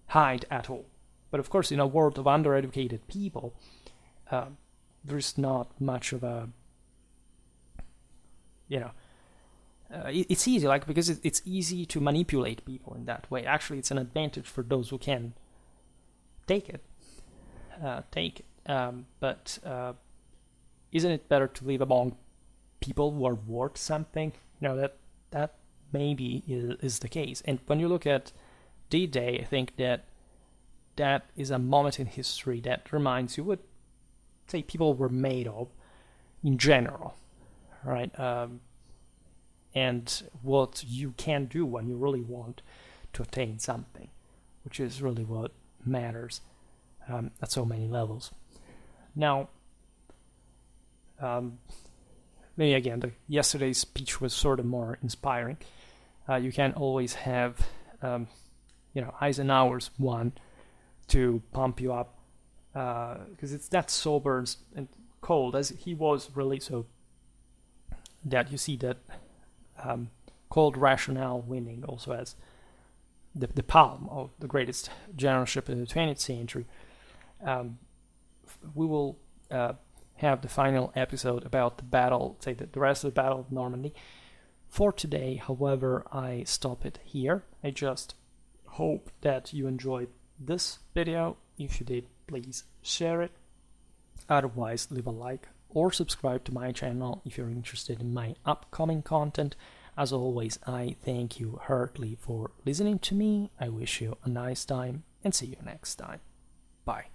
hide at all. But of course, in a world of undereducated people, there's not much of a, it's easy, like, because it's easy to manipulate people in that way. Actually, it's an advantage for those who can take it. But isn't it better to live among people who are worth something? That maybe is the case. And when you look at D-Day, I think that is a moment in history that reminds you what, say, people were made of in general, right? And what you can do when you really want to attain something, which is really what matters at so many levels. Now, maybe again, yesterday's speech was sort of more inspiring. You can always have, Eisenhower's one to pump you up, because it's that sober and cold as he was really, so that you see that cold rationale winning also as the palm of the greatest generalship in the 20th century. We will have the final episode about the battle, say the rest of the Battle of Normandy. For today, however, I stop it here. I just hope that you enjoyed this video. If you did, please share it. Otherwise, leave a like or subscribe to my channel if you're interested in my upcoming content. As always, I thank you heartily for listening to me. I wish you a nice time and see you next time. Bye.